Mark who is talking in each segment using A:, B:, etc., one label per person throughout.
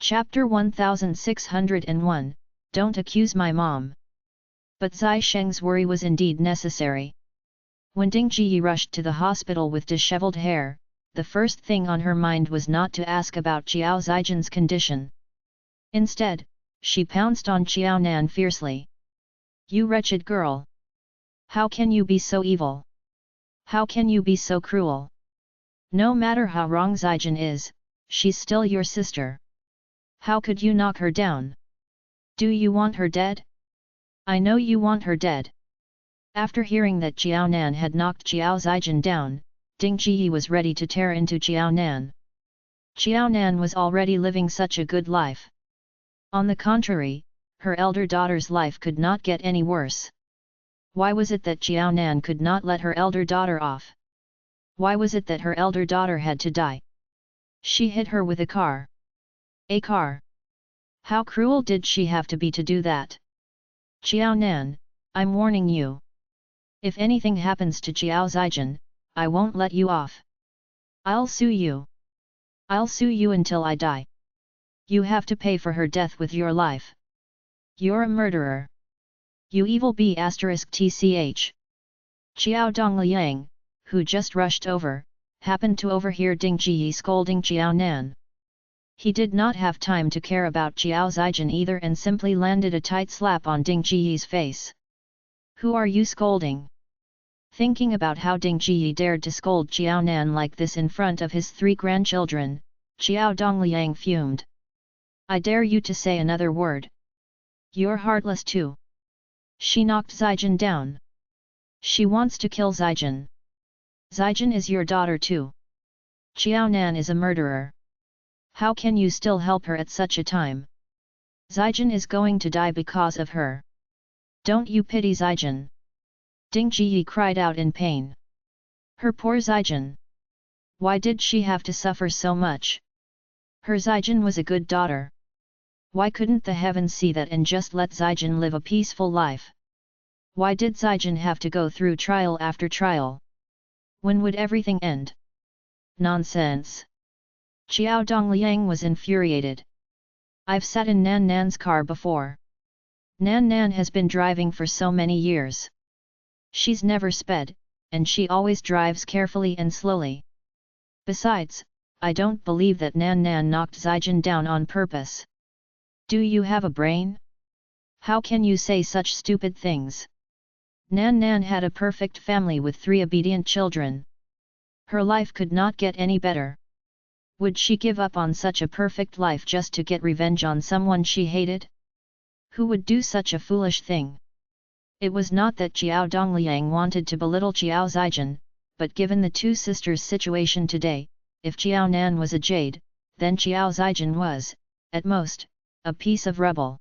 A: Chapter 1601, Don't Accuse My Mom. But Zai Sheng's worry was indeed necessary. When Ding Jiyi rushed to the hospital with disheveled hair, the first thing on her mind was not to ask about Qiao Zijin's condition. Instead, she pounced on Qiao Nan fiercely. You wretched girl! How can you be so evil? How can you be so cruel? No matter how wrong Zijin is, she's still your sister. How could you knock her down? Do you want her dead? I know you want her dead. After hearing that Qiao Nan had knocked Qiao Zijin down, Ding Jiyi was ready to tear into Qiao Nan. Qiao Nan was already living such a good life. On the contrary, her elder daughter's life could not get any worse. Why was it that Qiao Nan could not let her elder daughter off? Why was it that her elder daughter had to die? She hit her with a car. A car? How cruel did she have to be to do that? Qiao Nan, I'm warning you. If anything happens to Qiao Zijin, I won't let you off. I'll sue you. I'll sue you until I die. You have to pay for her death with your life. You're a murderer. You evil b******. Qiao Dongliang, who just rushed over, happened to overhear Ding Jiyi scolding Qiao Nan. He did not have time to care about Qiao Zijin either and simply landed a tight slap on Ding Jiyi's face. Who are you scolding? Thinking about how Ding Jiyi dared to scold Qiao Nan like this in front of his 3 grandchildren, Qiao Dongliang fumed. I dare you to say another word. You're heartless too. She knocked Zijin down. She wants to kill Zijin. Zijin is your daughter too. Qiao Nan is a murderer. How can you still help her at such a time? Zijin is going to die because of her. Don't you pity Zijin? Ding Jiyi cried out in pain. Her poor Zijin. Why did she have to suffer so much? Her Zijin was a good daughter. Why couldn't the heavens see that and just let Zijin live a peaceful life? Why did Zijin have to go through trial after trial? When would everything end? Nonsense! Qiao Dongliang was infuriated. I've sat in Nan Nan's car before. Nan Nan has been driving for so many years. She's never sped, and she always drives carefully and slowly. Besides, I don't believe that Nan Nan knocked Zijin down on purpose. Do you have a brain? How can you say such stupid things? Nan Nan had a perfect family with 3 obedient children. Her life could not get any better. Would she give up on such a perfect life just to get revenge on someone she hated? Who would do such a foolish thing? It was not that Qiao Dongliang wanted to belittle Qiao Zijin, but given the 2 sisters' situation today, if Qiao Nan was a jade, then Qiao Zijin was, at most, a piece of rubble.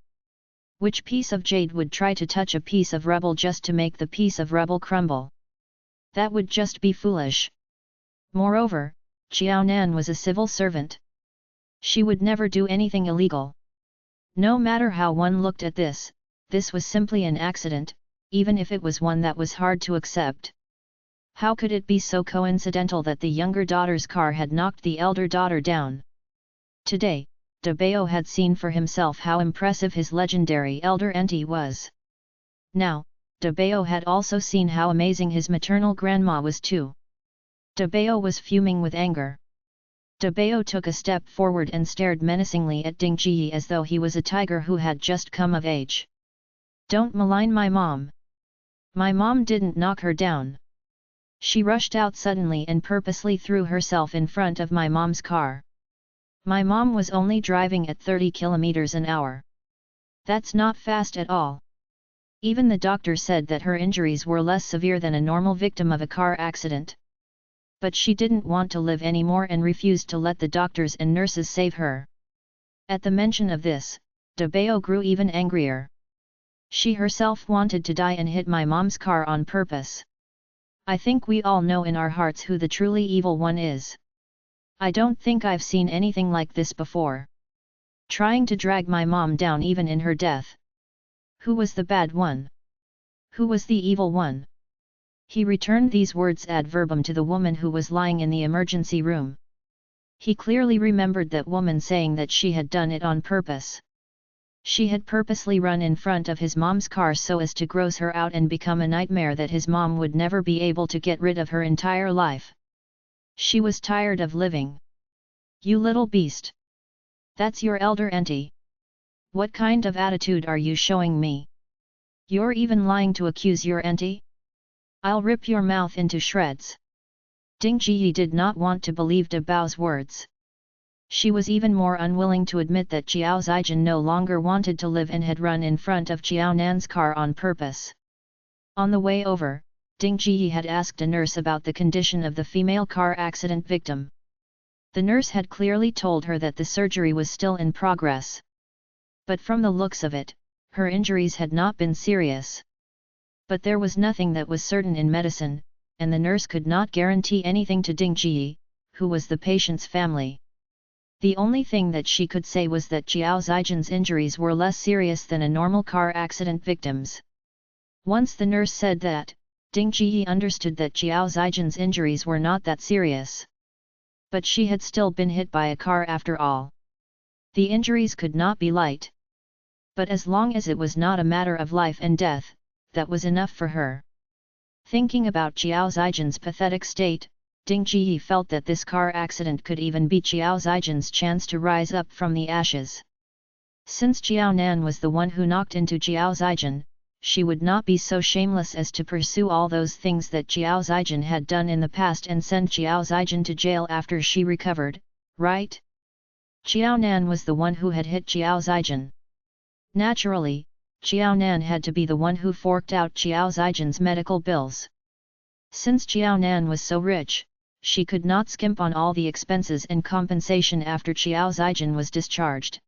A: Which piece of jade would try to touch a piece of rubble just to make the piece of rubble crumble? That would just be foolish. Moreover, Qiao Nan was a civil servant. She would never do anything illegal. No matter how one looked at this was simply an accident, even if it was one that was hard to accept. How could it be so coincidental that the younger daughter's car had knocked the elder daughter down? Today, De Bao had seen for himself how impressive his legendary elder auntie was. Now, De Bao had also seen how amazing his maternal grandma was too. De Bao was fuming with anger. De Bao took a step forward and stared menacingly at Ding Jiyi as though he was a tiger who had just come of age. Don't malign my mom. My mom didn't knock her down. She rushed out suddenly and purposely threw herself in front of my mom's car. My mom was only driving at 30 kilometers an hour. That's not fast at all. Even the doctor said that her injuries were less severe than a normal victim of a car accident. But she didn't want to live anymore and refused to let the doctors and nurses save her. At the mention of this, De Bao grew even angrier. She herself wanted to die and hit my mom's car on purpose. I think we all know in our hearts who the truly evil one is. I don't think I've seen anything like this before. Trying to drag my mom down even in her death. Who was the bad one? Who was the evil one? He returned these words ad verbum to the woman who was lying in the emergency room. He clearly remembered that woman saying that she had done it on purpose. She had purposely run in front of his mom's car so as to gross her out and become a nightmare that his mom would never be able to get rid of her entire life. She was tired of living. You little beast! That's your elder auntie. What kind of attitude are you showing me? You're even lying to accuse your auntie? I'll rip your mouth into shreds. Ding Jiyi did not want to believe De Bao's words. She was even more unwilling to admit that Jiao Zijin no longer wanted to live and had run in front of Jiao Nan's car on purpose. On the way over, Ding Jiyi had asked a nurse about the condition of the female car accident victim. The nurse had clearly told her that the surgery was still in progress. But from the looks of it, her injuries had not been serious. But there was nothing that was certain in medicine, and the nurse could not guarantee anything to Ding Jiyi, who was the patient's family. The only thing that she could say was that Jiao Zijin's injuries were less serious than a normal car accident victim's. Once the nurse said that, Ding Jiyi understood that Jiao Zijin's injuries were not that serious. But she had still been hit by a car after all. The injuries could not be light. But as long as it was not a matter of life and death, that was enough for her. Thinking about Jiao Zijin's pathetic state, Ding Jiyi felt that this car accident could even be Jiao Zijin's chance to rise up from the ashes. Since Jiao Nan was the one who knocked into Jiao Zijin, she would not be so shameless as to pursue all those things that Jiao Zijin had done in the past and send Jiao Zijin to jail after she recovered, right? Jiao Nan was the one who had hit Jiao Zijin. Naturally, Jiao Nan had to be the one who forked out Jiao Zijin's medical bills. Since Jiao Nan was so rich, she could not skimp on all the expenses and compensation after Jiao Zijin was discharged.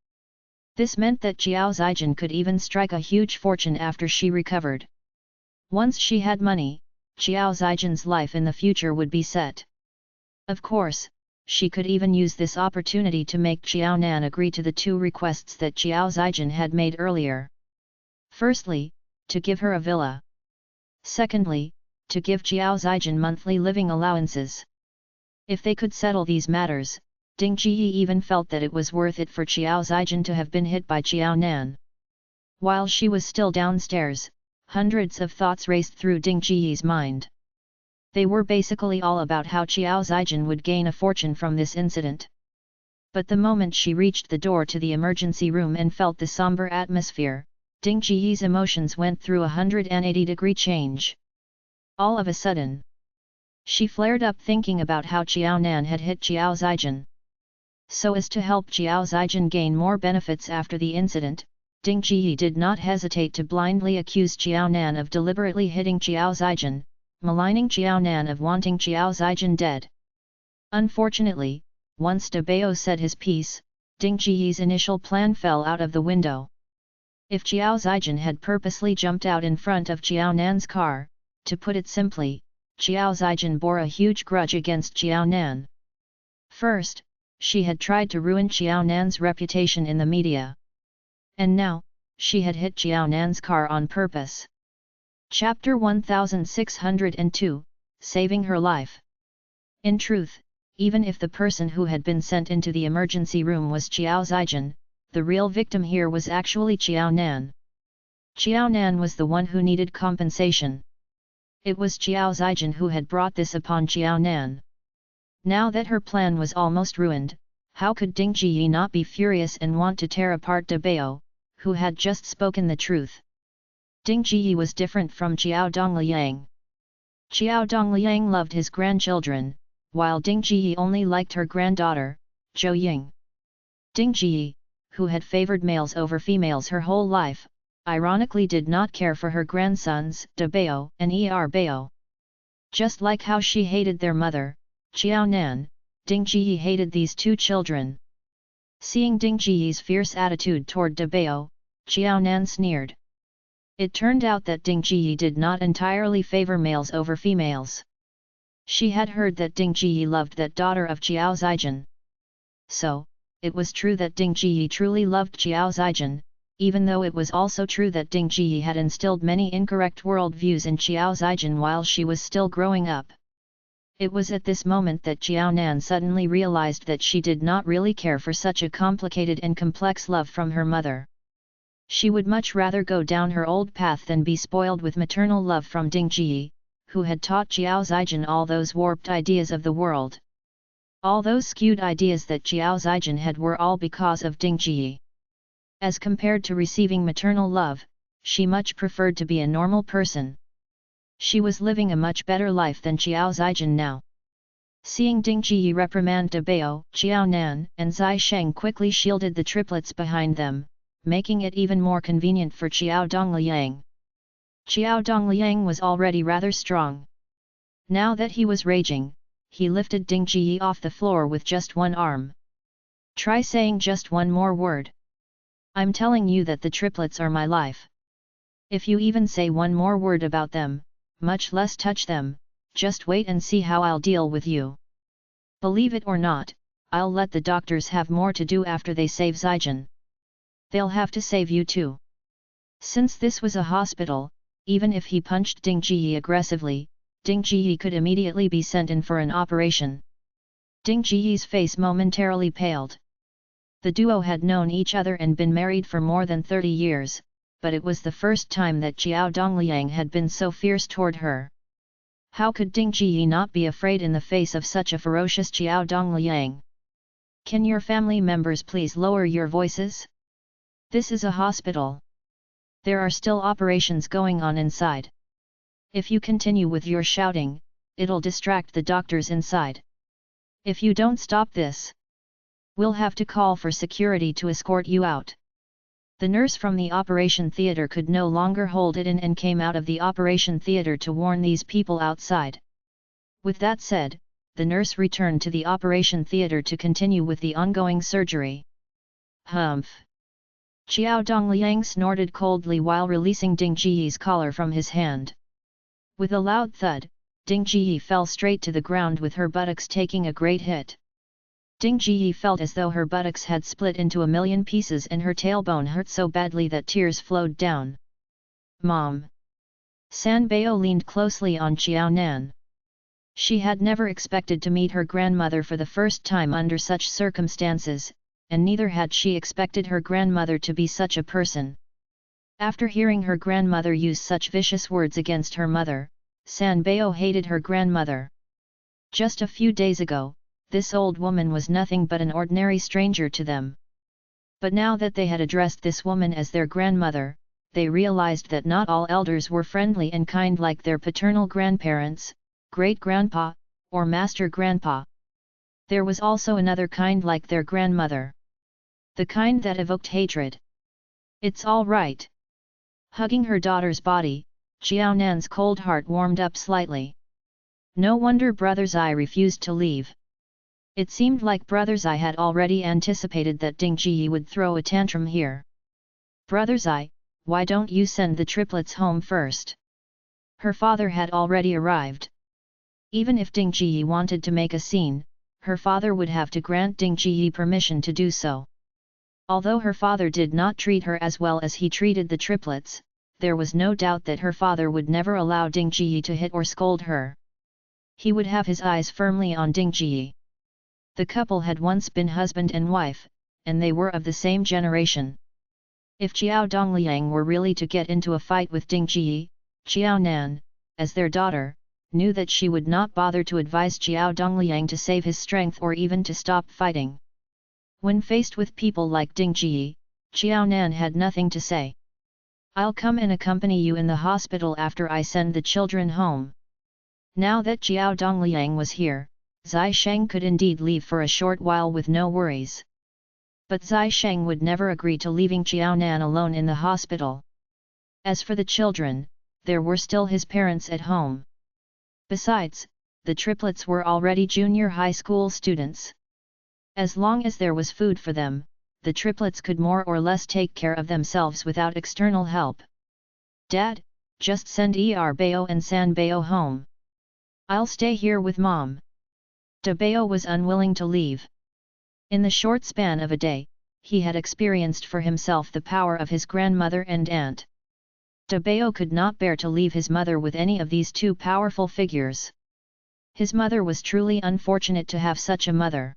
A: This meant that Jiao Zijin could even strike a huge fortune after she recovered. Once she had money, Jiao Zijin's life in the future would be set. Of course, she could even use this opportunity to make Jiao Nan agree to the two requests that Jiao Zijin had made earlier. Firstly, to give her a villa. Secondly, to give Jiao Zijin monthly living allowances. If they could settle these matters, Ding Jiyi even felt that it was worth it for Jiao Zijin to have been hit by Jiao Nan. While she was still downstairs, hundreds of thoughts raced through Ding Jiyi's mind. They were basically all about how Jiao Zijin would gain a fortune from this incident. But the moment she reached the door to the emergency room and felt the somber atmosphere, Ding Jiyi's emotions went through a 180-degree change. All of a sudden, she flared up thinking about how Jiao Nan had hit Jiao Zijin. So as to help Jiao Zijin gain more benefits after the incident, Ding Jiyi did not hesitate to blindly accuse Jiao Nan of deliberately hitting Jiao Zijin, maligning Jiao Nan of wanting Jiao Zijin dead. Unfortunately, once De Bao said his piece, Ding Jiyi's initial plan fell out of the window. If Jiao Zijin had purposely jumped out in front of Jiao Nan's car, to put it simply, Jiao Zijin bore a huge grudge against Jiao Nan. First, she had tried to ruin Jiao Nan's reputation in the media. And now, she had hit Jiao Nan's car on purpose. Chapter 1602, Saving Her Life. In truth, even if the person who had been sent into the emergency room was Jiao Zijin, the real victim here was actually Jiao Nan. Jiao Nan was the one who needed compensation. It was Jiao Zijin who had brought this upon Jiao Nan. Now that her plan was almost ruined, how could Ding Jiyi not be furious and want to tear apart De Bao, who had just spoken the truth? Ding Jiyi was different from Jiao Dongliang. Jiao Dongliang loved his grandchildren, while Ding Jiyi only liked her granddaughter, Zhou Ying. Ding Jiyi, who had favored males over females her whole life, ironically did not care for her grandsons, De Bao and Er Bao. Just like how she hated their mother, Jiao Nan, Ding Jiyi hated these two children. Seeing Ding Jiyi's fierce attitude toward De Bao, Jiao Nan sneered. It turned out that Ding Jiyi did not entirely favor males over females. She had heard that Ding Jiyi loved that daughter of Jiao Zijin. So, it was true that Ding Jiyi truly loved Jiao Zijin, even though it was also true that Ding Jiyi had instilled many incorrect worldviews in Jiao Zijin while she was still growing up. It was at this moment that Jiao Nan suddenly realized that she did not really care for such a complicated and complex love from her mother. She would much rather go down her old path than be spoiled with maternal love from Ding Ji, who had taught Jiao Zijin all those warped ideas of the world. All those skewed ideas that Jiao Zijin had were all because of Ding Ji. As compared to receiving maternal love, she much preferred to be a normal person. She was living a much better life than Jiao Zijin now. Seeing Ding Ji reprimand De Bao, Jiao Nan and Zai Sheng quickly shielded the triplets behind them, making it even more convenient for Qiao Dongliang. Qiao Dongliang was already rather strong. Now that he was raging, he lifted Ding Ji off the floor with just one arm. Try saying just one more word. I'm telling you that the triplets are my life. If you even say one more word about them, much less touch them, just wait and see how I'll deal with you. Believe it or not, I'll let the doctors have more to do after they save Zijin. They'll have to save you too. Since this was a hospital, even if he punched Ding Ji aggressively, Ding Ji could immediately be sent in for an operation. Ding Ji's face momentarily paled. The duo had known each other and been married for more than 30 years, but it was the first time that Qiao Dongliang had been so fierce toward her. How could Ding Ji not be afraid in the face of such a ferocious Qiao Dongliang? Can your family members please lower your voices? This is a hospital. There are still operations going on inside. If you continue with your shouting, it'll distract the doctors inside. If you don't stop this, we'll have to call for security to escort you out. The nurse from the operation theater could no longer hold it in and came out of the operation theater to warn these people outside. With that said, the nurse returned to the operation theater to continue with the ongoing surgery. Humph! Qiao Dongliang snorted coldly while releasing Ding Ji's collar from his hand. With a loud thud, Ding Ji fell straight to the ground with her buttocks taking a great hit. Ding Ji felt as though her buttocks had split into a million pieces and her tailbone hurt so badly that tears flowed down. Mom! San Bao leaned closely on Qiao Nan. She had never expected to meet her grandmother for the first time under such circumstances, and neither had she expected her grandmother to be such a person. After hearing her grandmother use such vicious words against her mother, San Bao hated her grandmother. Just a few days ago, this old woman was nothing but an ordinary stranger to them. But now that they had addressed this woman as their grandmother, they realized that not all elders were friendly and kind like their paternal grandparents, great-grandpa, or master-grandpa. There was also another kind like their grandmother. The kind that evoked hatred. It's all right. Hugging her daughter's body, Qiao Nan's cold heart warmed up slightly. No wonder Brother Zai refused to leave. It seemed like Brother Zai had already anticipated that Ding Ji would throw a tantrum here. Brother Zai, why don't you send the triplets home first? Her father had already arrived. Even if Ding Ji wanted to make a scene, her father would have to grant Ding Ji permission to do so. Although her father did not treat her as well as he treated the triplets, there was no doubt that her father would never allow Ding Ji to hit or scold her. He would have his eyes firmly on Ding Ji. The couple had once been husband and wife, and they were of the same generation. If Qiao Dongliang were really to get into a fight with Ding Ji, Qiao Nan, as their daughter, knew that she would not bother to advise Qiao Dongliang to save his strength or even to stop fighting. When faced with people like Ding Ji, Qiao Nan had nothing to say. I'll come and accompany you in the hospital after I send the children home. Now that Qiao Dongliang was here, Zai Sheng could indeed leave for a short while with no worries. But Zai Sheng would never agree to leaving Qiao Nan alone in the hospital. As for the children, there were still his parents at home. Besides, the triplets were already junior high school students. As long as there was food for them, the triplets could more or less take care of themselves without external help. Dad, just send Bao and San Bao home. I'll stay here with Mom. De Bao was unwilling to leave. In the short span of a day, he had experienced for himself the power of his grandmother and aunt. De Bao could not bear to leave his mother with any of these two powerful figures. His mother was truly unfortunate to have such a mother.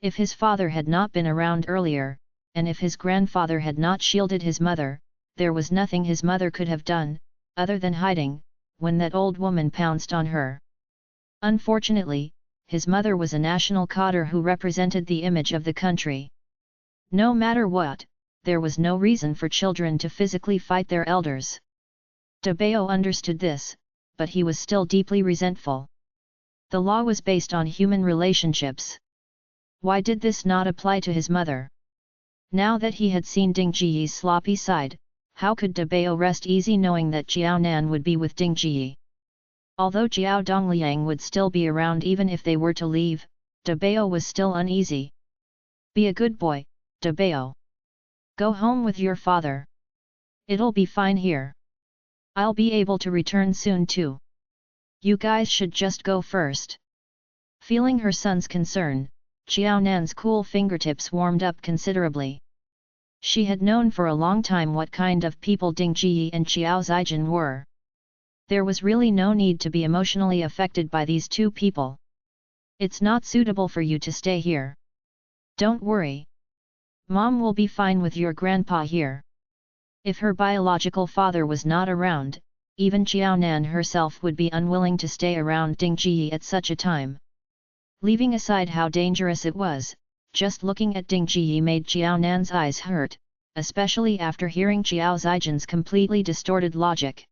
A: If his father had not been around earlier, and if his grandfather had not shielded his mother, there was nothing his mother could have done, other than hiding, when that old woman pounced on her. Unfortunately, his mother was a national cadre who represented the image of the country. No matter what, there was no reason for children to physically fight their elders. Dabeo understood this, but he was still deeply resentful. The law was based on human relationships. Why did this not apply to his mother? Now that he had seen Ding Jiyi's sloppy side, how could Dabeo rest easy knowing that Jiao Nan would be with Ding Jiyi? Although Jiao Dongliang would still be around even if they were to leave, Dabeo was still uneasy. Be a good boy, Dabeo. Go home with your father. It'll be fine here. I'll be able to return soon too. You guys should just go first. Feeling her son's concern, Jiao Nan's cool fingertips warmed up considerably. She had known for a long time what kind of people Ding Jiyi and Xiao Zijin were. There was really no need to be emotionally affected by these two people. It's not suitable for you to stay here. Don't worry. Mom will be fine with your grandpa here. If her biological father was not around, even Xiao Nan herself would be unwilling to stay around Ding Jiyi at such a time. Leaving aside how dangerous it was, just looking at Ding Jiyi made Xiao Nan's eyes hurt, especially after hearing Xiao Zijin's completely distorted logic.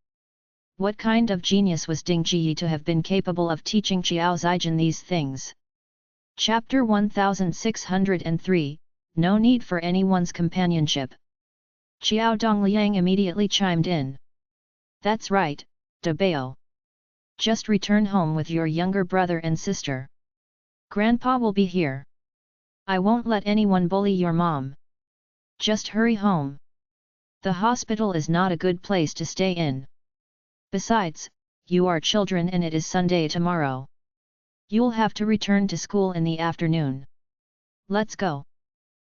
A: What kind of genius was Ding Jiyi to have been capable of teaching Xiao Zijin these things? Chapter 1603, No Need for Anyone's Companionship. Xiao Dongliang immediately chimed in. That's right, Dabeo. Just return home with your younger brother and sister. Grandpa will be here. I won't let anyone bully your mom. Just hurry home. The hospital is not a good place to stay in. Besides, you are children and it is Sunday tomorrow. You'll have to return to school in the afternoon. Let's go.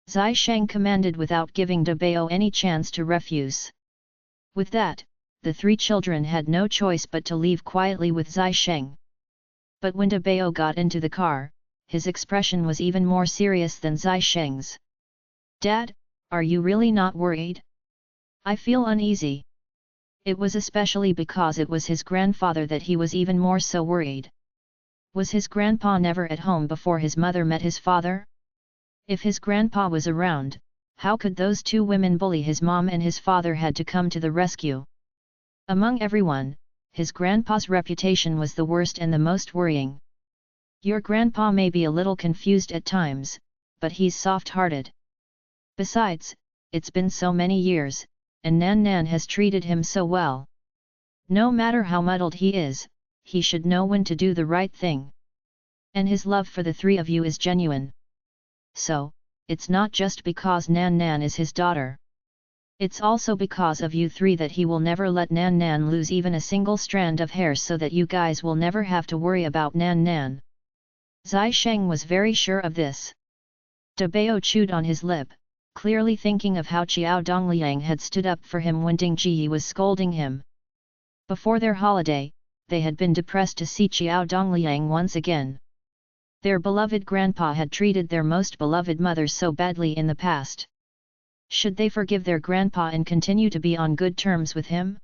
A: Zai Sheng commanded without giving Dabeo any chance to refuse. With that, the three children had no choice but to leave quietly with Zai Sheng. But when Dabeo got into the car, his expression was even more serious than Zai Sheng's. Dad, are you really not worried? I feel uneasy. It was especially because it was his grandfather that he was even more so worried. Was his grandpa never at home before his mother met his father? If his grandpa was around, how could those two women bully his mom and his father had to come to the rescue? Among everyone, his grandpa's reputation was the worst and the most worrying. Your grandpa may be a little confused at times, but he's soft-hearted. Besides, it's been so many years, and Nan Nan has treated him so well. No matter how muddled he is, he should know when to do the right thing. And his love for the three of you is genuine. So, it's not just because Nan Nan is his daughter. It's also because of you three that he will never let Nan Nan lose even a single strand of hair so that you guys will never have to worry about Nan Nan. Zai Sheng was very sure of this. Dabeo chewed on his lip, clearly thinking of how Xiao Dongliang had stood up for him when Ding Jiyi was scolding him. Before their holiday, they had been depressed to see Xiao Dongliang once again. Their beloved grandpa had treated their most beloved mother so badly in the past. Should they forgive their grandpa and continue to be on good terms with him?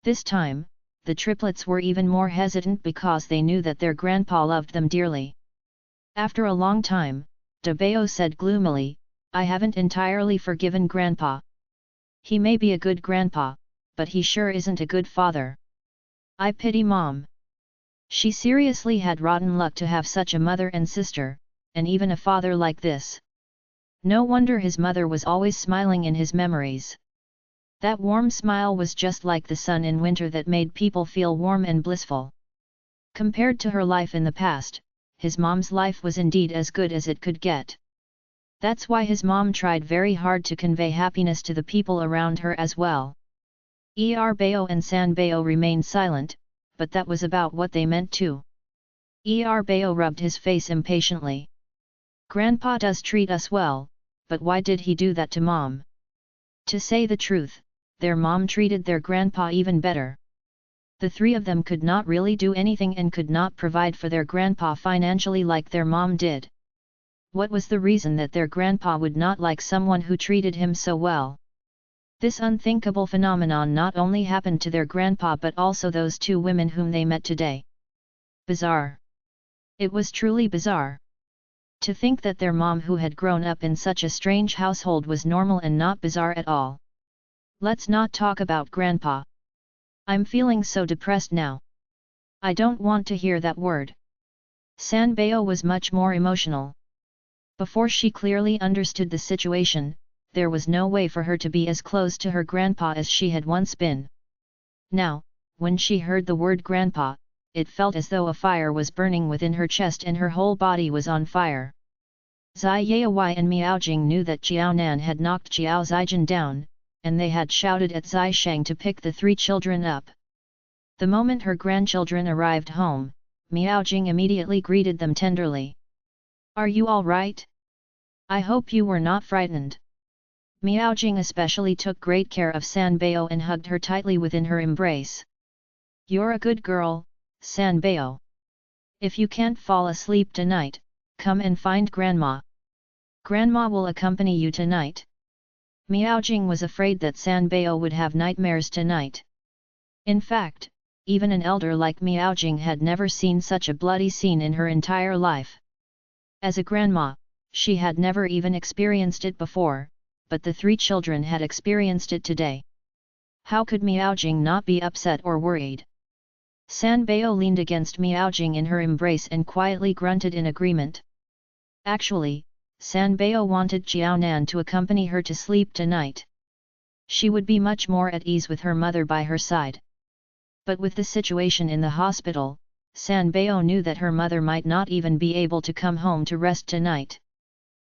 A: This time, the triplets were even more hesitant because they knew that their grandpa loved them dearly. After a long time, Dabeo said gloomily, I haven't entirely forgiven grandpa. He may be a good grandpa, but he sure isn't a good father. I pity mom. She seriously had rotten luck to have such a mother and sister, and even a father like this. No wonder his mother was always smiling in his memories. That warm smile was just like the sun in winter that made people feel warm and blissful. Compared to her life in the past, his mom's life was indeed as good as it could get. That's why his mom tried very hard to convey happiness to the people around her as well. Bao and San Bao remained silent, but that was about what they meant too. Bao rubbed his face impatiently. Grandpa does treat us well, but why did he do that to mom? To say the truth, their mom treated their grandpa even better. The three of them could not really do anything and could not provide for their grandpa financially like their mom did. What was the reason that their grandpa would not like someone who treated him so well? This unthinkable phenomenon not only happened to their grandpa but also those two women whom they met today. Bizarre. It was truly bizarre. To think that their mom who had grown up in such a strange household was normal and not bizarre at all. Let's not talk about grandpa. I'm feeling so depressed now. I don't want to hear that word. Sanbeo was much more emotional. Before she clearly understood the situation, there was no way for her to be as close to her grandpa as she had once been. Now, when she heard the word grandpa, it felt as though a fire was burning within her chest and her whole body was on fire. Zai Yaowai and Miaojing knew that Jiao Nan had knocked Jiao Zijin down, and they had shouted at Zai Sheng to pick the three children up. The moment her grandchildren arrived home, Miaojing immediately greeted them tenderly. "Are you all right? I hope you were not frightened." Miaojing especially took great care of Sanbeo and hugged her tightly within her embrace. "You're a good girl, Sanbeo. If you can't fall asleep tonight, come and find Grandma. Grandma will accompany you tonight." Miaojing was afraid that Sanbeo would have nightmares tonight. In fact, even an elder like Miaojing had never seen such a bloody scene in her entire life. As a grandma, she had never even experienced it before, but the three children had experienced it today. How could Miaojing not be upset or worried? Sanbeo leaned against Miaojing in her embrace and quietly grunted in agreement. Actually, Sanbeo wanted Jiao Nan to accompany her to sleep tonight. She would be much more at ease with her mother by her side. But with the situation in the hospital, Sanbeo knew that her mother might not even be able to come home to rest tonight.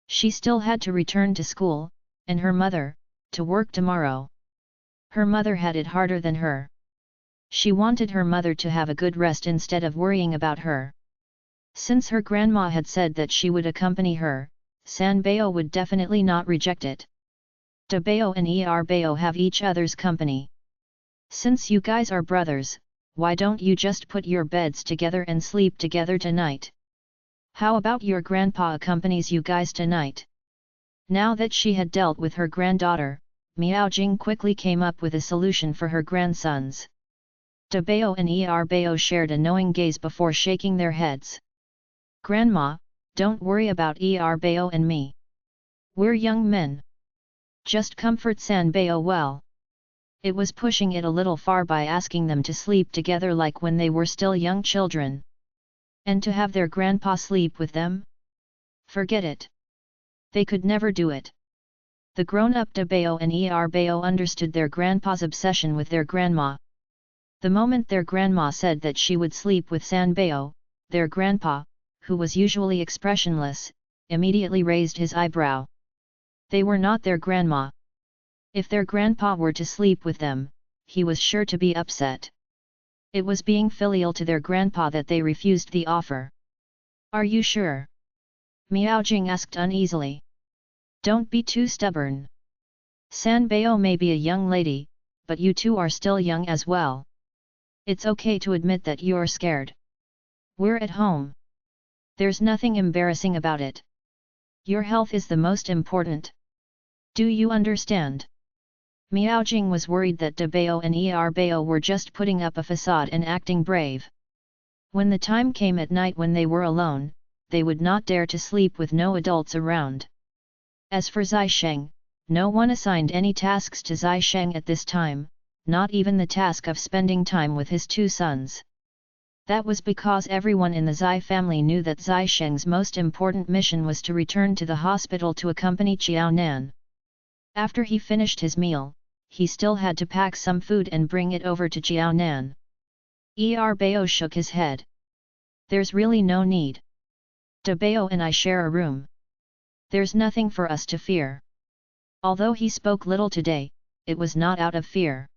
A: She still had to return to school, and her mother, to work tomorrow. Her mother had it harder than her. She wanted her mother to have a good rest instead of worrying about her. Since her grandma had said that she would accompany her, Sanbeo would definitely not reject it. Dabeo and Erbeo have each other's company. Since you guys are brothers, why don't you just put your beds together and sleep together tonight? How about your grandpa accompanies you guys tonight? Now that she had dealt with her granddaughter, Miaojing quickly came up with a solution for her grandsons. Dabeo and Erbeo shared a knowing gaze before shaking their heads. "Grandma, don't worry about Erbeo and me. We're young men. Just comfort Sanbeo well." It was pushing it a little far by asking them to sleep together like when they were still young children. And to have their grandpa sleep with them? Forget it. They could never do it. The grown-up Dabeo and Erbeo understood their grandpa's obsession with their grandma. The moment their grandma said that she would sleep with Sanbeo, their grandpa, who was usually expressionless, immediately raised his eyebrow. They were not their grandma. If their grandpa were to sleep with them, he was sure to be upset. It was being filial to their grandpa that they refused the offer. "Are you sure?" Miaojing asked uneasily. "Don't be too stubborn. Sanbeo may be a young lady, but you two are still young as well. It's okay to admit that you're scared. We're at home. There's nothing embarrassing about it. Your health is the most important. Do you understand?" Miaojing was worried that Dabeo and Erbeo were just putting up a facade and acting brave. When the time came at night when they were alone, they would not dare to sleep with no adults around. As for Zai Sheng, no one assigned any tasks to Zai Sheng at this time, not even the task of spending time with his two sons. That was because everyone in the Zai family knew that Zai Sheng's most important mission was to return to the hospital to accompany Jiao Nan. After he finished his meal, he still had to pack some food and bring it over to Jiao Nan. Erbeo shook his head. "There's really no need. Dabeo and I share a room. There's nothing for us to fear." Although he spoke little today, it was not out of fear.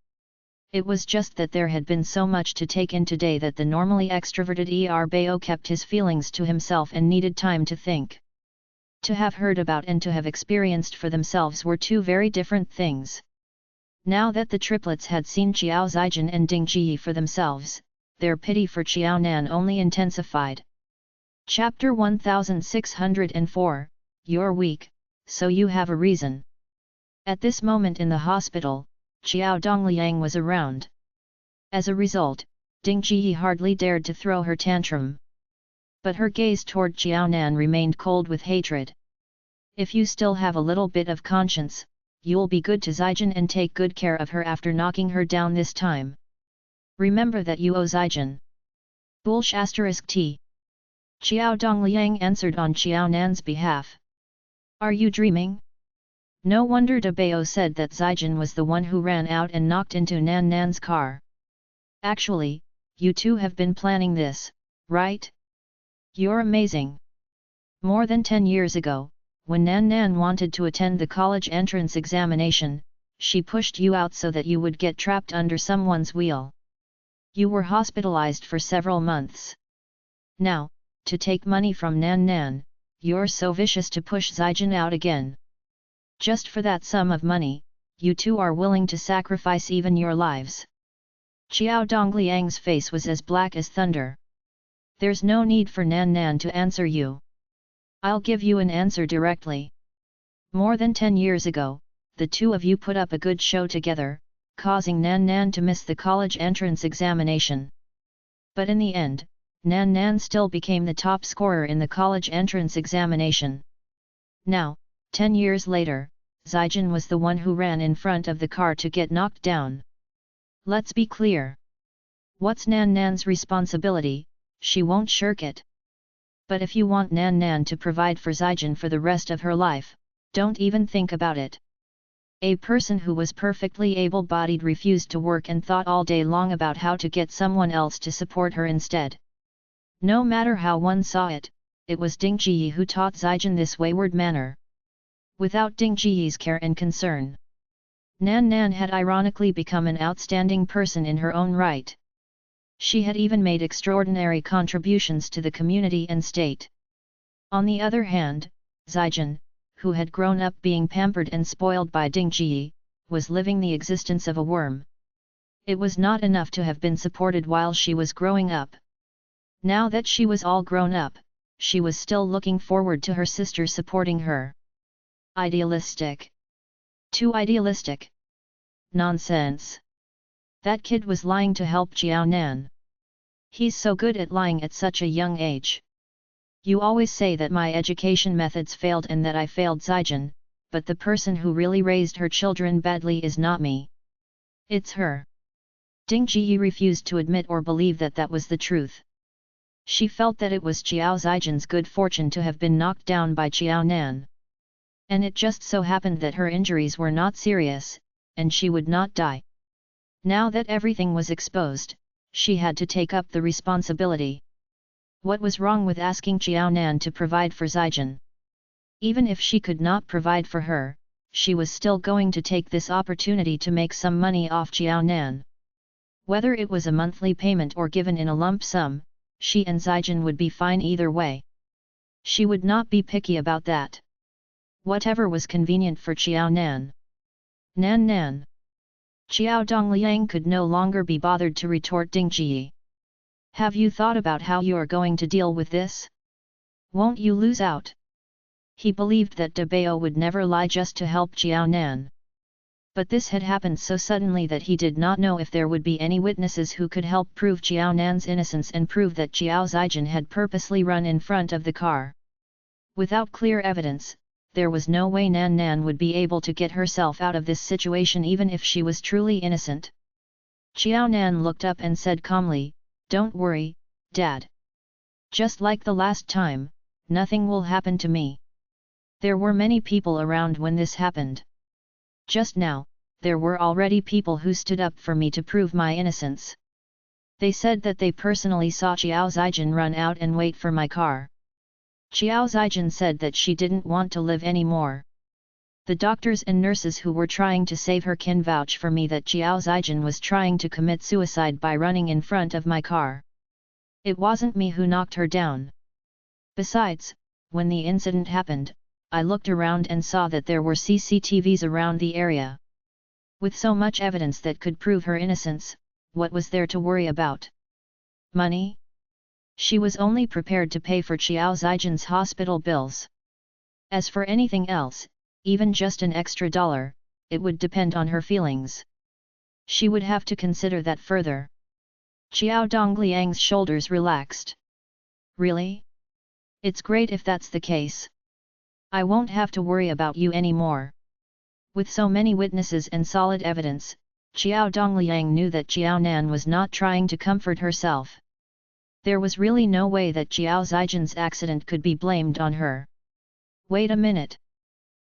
A: It was just that there had been so much to take in today that the normally extroverted Erbeo kept his feelings to himself and needed time to think. To have heard about and to have experienced for themselves were two very different things. Now that the triplets had seen Xiao Zijin and Ding Ji for themselves, their pity for Xiao Nan only intensified. Chapter 1604, You're weak, so you have a reason. At this moment in the hospital, Xiao Dongliang was around. As a result, Ding Ji hardly dared to throw her tantrum. But her gaze toward Xiao Nan remained cold with hatred. If you still have a little bit of conscience, you'll be good to Zijin and take good care of her after knocking her down this time. Remember that you owe Zijin. Bulsh *T. Xiao Dongliang answered on Xiao Nan's behalf. Are you dreaming? No wonder De Bao said that Zijin was the one who ran out and knocked into Nan's car. Actually, you two have been planning this, right? You're amazing. More than 10 years ago, when Nan wanted to attend the college entrance examination, she pushed you out so that you would get trapped under someone's wheel. You were hospitalized for several months. Now, to take money from Nan, you're so vicious to push Zijin out again. Just for that sum of money, you two are willing to sacrifice even your lives. Xiao Dongliang's face was as black as thunder. There's no need for Nan to answer you. I'll give you an answer directly. More than 10 years ago, the two of you put up a good show together, causing Nan to miss the college entrance examination. But in the end, Nan still became the top scorer in the college entrance examination. Now, 10 years later, Zijin was the one who ran in front of the car to get knocked down. Let's be clear. What's Nan's responsibility? She won't shirk it. But if you want Nan to provide for Zijin for the rest of her life, don't even think about it. A person who was perfectly able-bodied refused to work and thought all day long about how to get someone else to support her instead. No matter how one saw it, it was Ding Ji who taught Zijin this wayward manner. Without Ding Ji's care and concern, Nan had ironically become an outstanding person in her own right. She had even made extraordinary contributions to the community and state. On the other hand, Zijin, who had grown up being pampered and spoiled by Ding Ji, was living the existence of a worm. It was not enough to have been supported while she was growing up. Now that she was all grown up, she was still looking forward to her sister supporting her. Idealistic. Too idealistic. Nonsense. That kid was lying to help Xiao Nan. He's so good at lying at such a young age. You always say that my education methods failed and that I failed Zijin, but the person who really raised her children badly is not me. It's her. Ding Ji refused to admit or believe that that was the truth. She felt that it was Xiao Zijin's good fortune to have been knocked down by Xiao Nan. And it just so happened that her injuries were not serious, and she would not die. Now that everything was exposed, she had to take up the responsibility. What was wrong with asking Xiao Nan to provide for Zijin? Even if she could not provide for her, she was still going to take this opportunity to make some money off Xiao Nan. Whether it was a monthly payment or given in a lump sum, she and Zijin would be fine either way. She would not be picky about that. Whatever was convenient for Xiao Nan. Nan. Xiao Dongliang could no longer be bothered to retort Ding Ji. Have you thought about how you are going to deal with this? Won't you lose out? He believed that De Bao would never lie just to help Xiao Nan. But this had happened so suddenly that he did not know if there would be any witnesses who could help prove Xiao Nan's innocence and prove that Xiao Zijin had purposely run in front of the car. Without clear evidence, there was no way Nan would be able to get herself out of this situation even if she was truly innocent. Xiao Nan looked up and said calmly, "Don't worry, Dad. Just like the last time, nothing will happen to me." There were many people around when this happened. Just now, there were already people who stood up for me to prove my innocence. They said that they personally saw Xiao Zijin run out and wait for my car. Xiao Zijin said that she didn't want to live anymore. The doctors and nurses who were trying to save her can vouch for me that Xiao Zijin was trying to commit suicide by running in front of my car. It wasn't me who knocked her down. Besides, when the incident happened, I looked around and saw that there were CCTVs around the area. With so much evidence that could prove her innocence, what was there to worry about? Money? She was only prepared to pay for Qiao Zijin's hospital bills. As for anything else, even just an extra $1, it would depend on her feelings. She would have to consider that further. Qiao Dongliang's shoulders relaxed. Really? It's great if that's the case. I won't have to worry about you anymore. With so many witnesses and solid evidence, Qiao Dongliang knew that Qiao Nan was not trying to comfort herself. There was really no way that Qiao Zijin's accident could be blamed on her. Wait a minute.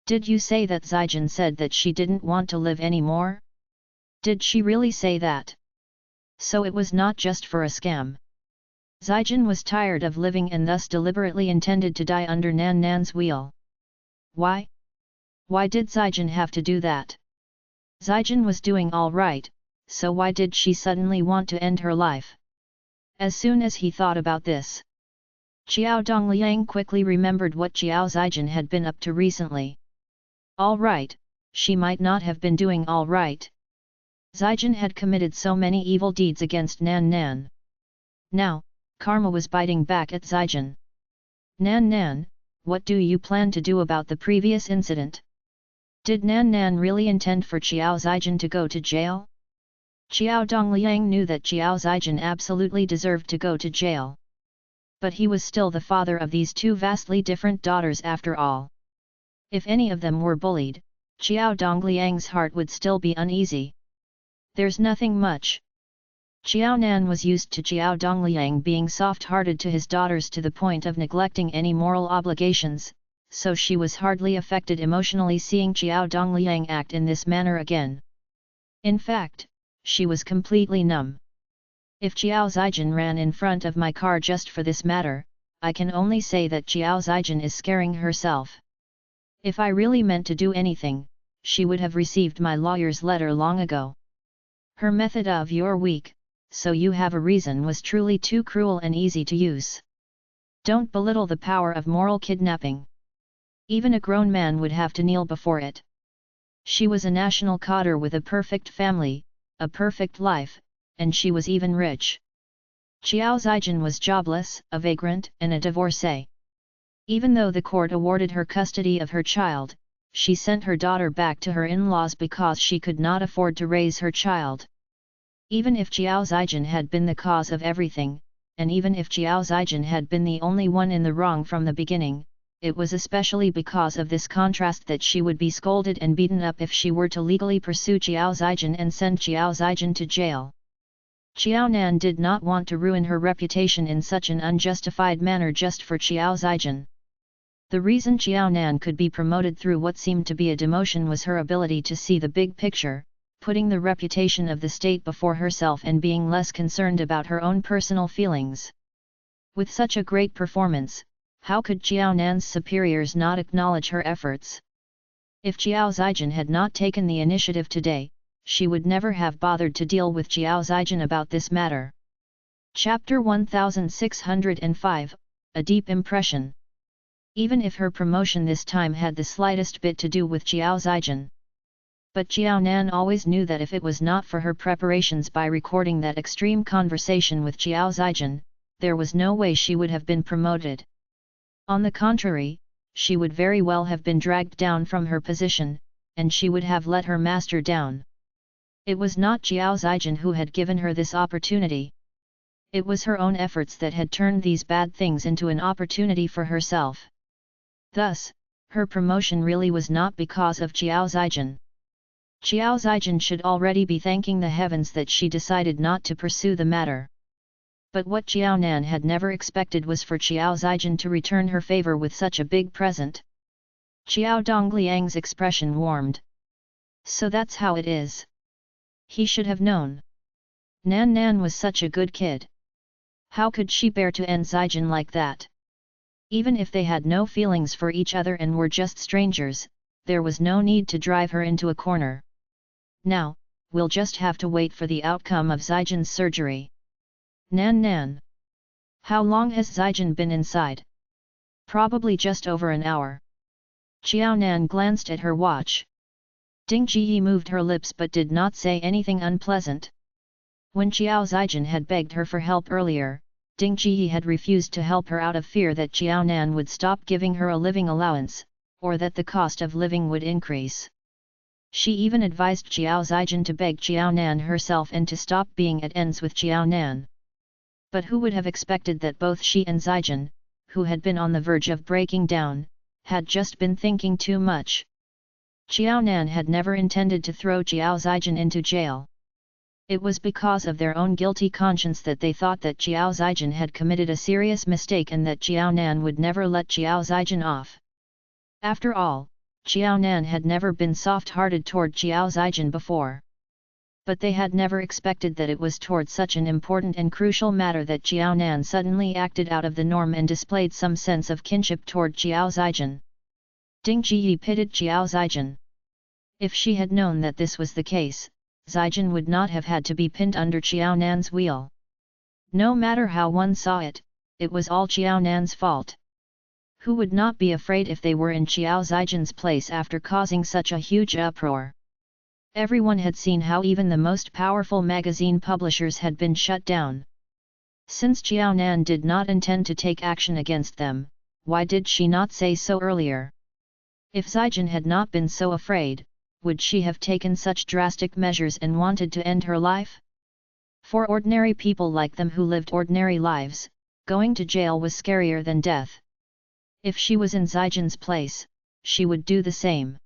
A: Did you say that Zijin said that she didn't want to live anymore? Did she really say that? So it was not just for a scam. Zijin was tired of living and thus deliberately intended to die under Nan Nan's wheel. Why? Why did Zijin have to do that? Zijin was doing all right, so why did she suddenly want to end her life? As soon as he thought about this, Qiao Dongliang quickly remembered what Qiao Zijin had been up to recently. All right, she might not have been doing all right. Zijin had committed so many evil deeds against Nan Nan. Now, karma was biting back at Zijin. Nan Nan, what do you plan to do about the previous incident? Did Nan Nan really intend for Qiao Zijin to go to jail? Qiao Dongliang knew that Qiao Zijin absolutely deserved to go to jail. But he was still the father of these two vastly different daughters after all. If any of them were bullied, Qiao Dongliang's heart would still be uneasy. There's nothing much. Qiao Nan was used to Qiao Dongliang being soft-hearted to his daughters to the point of neglecting any moral obligations, so she was hardly affected emotionally seeing Qiao Dongliang act in this manner again. In fact, she was completely numb. If Qiao Zijin ran in front of my car just for this matter, I can only say that Qiao Zijin is scaring herself. If I really meant to do anything, she would have received my lawyer's letter long ago. Her method of "you're weak, so you have a reason" was truly too cruel and easy to use. Don't belittle the power of moral kidnapping. Even a grown man would have to kneel before it. She was a national cadre with a perfect family, a perfect life, and she was even rich. Qiao Zijin was jobless, a vagrant, and a divorcee. Even though the court awarded her custody of her child, she sent her daughter back to her in-laws because she could not afford to raise her child. Even if Qiao Zijin had been the cause of everything, and even if Qiao Zijin had been the only one in the wrong from the beginning, it was especially because of this contrast that she would be scolded and beaten up if she were to legally pursue Qiao Zijin and send Qiao Zijin to jail. Qiao Nan did not want to ruin her reputation in such an unjustified manner just for Qiao Zijin. The reason Qiao Nan could be promoted through what seemed to be a demotion was her ability to see the big picture, putting the reputation of the state before herself and being less concerned about her own personal feelings. With such a great performance, how could Qiao Nan's superiors not acknowledge her efforts? If Qiao Zijin had not taken the initiative today, she would never have bothered to deal with Qiao Zijin about this matter. Chapter 1605, A Deep Impression. Even if her promotion this time had the slightest bit to do with Qiao Zijin. But Qiao Nan always knew that if it was not for her preparations by recording that extreme conversation with Qiao Zijin, there was no way she would have been promoted. On the contrary, she would very well have been dragged down from her position, and she would have let her master down. It was not Qiao Zijin who had given her this opportunity. It was her own efforts that had turned these bad things into an opportunity for herself. Thus, her promotion really was not because of Qiao Zijin. Qiao Zijin should already be thanking the heavens that she decided not to pursue the matter. But what Qiao Nan had never expected was for Qiao Zijin to return her favor with such a big present. Qiao Dongliang's expression warmed. So that's how it is. He should have known. Nan Nan was such a good kid. How could she bear to end Zijin like that? Even if they had no feelings for each other and were just strangers, there was no need to drive her into a corner. Now, we'll just have to wait for the outcome of Zijin's surgery. Nan Nan. How long has Zijin been inside? Probably just over an hour. Qiao Nan glanced at her watch. Ding Jiyi moved her lips but did not say anything unpleasant. When Xiao Zijin had begged her for help earlier, Ding Jiyi had refused to help her out of fear that Xiao Nan would stop giving her a living allowance, or that the cost of living would increase. She even advised Xiao Zijin to beg Xiao Nan herself and to stop being at ends with Xiao Nan. But who would have expected that both she and Zijin, who had been on the verge of breaking down, had just been thinking too much. Xiao Nan had never intended to throw Xiao Zijin into jail. It was because of their own guilty conscience that they thought that Xiao Zijin had committed a serious mistake and that Xiao Nan would never let Xiao Zijin off. After all, Xiao Nan had never been soft-hearted toward Xiao Zijin before. But they had never expected that it was toward such an important and crucial matter that Xiao Nan suddenly acted out of the norm and displayed some sense of kinship toward Xiao Zijin. Ding Jiyi pitied Xiao Zijin. If she had known that this was the case, Zijin would not have had to be pinned under Xiao Nan's wheel. No matter how one saw it, it was all Xiao Nan's fault. Who would not be afraid if they were in Xiao Zijin's place after causing such a huge uproar? Everyone had seen how even the most powerful magazine publishers had been shut down. Since Xiao Nan did not intend to take action against them, why did she not say so earlier? If Zijin had not been so afraid, would she have taken such drastic measures and wanted to end her life? For ordinary people like them who lived ordinary lives, going to jail was scarier than death. If she was in Zijin's place, she would do the same.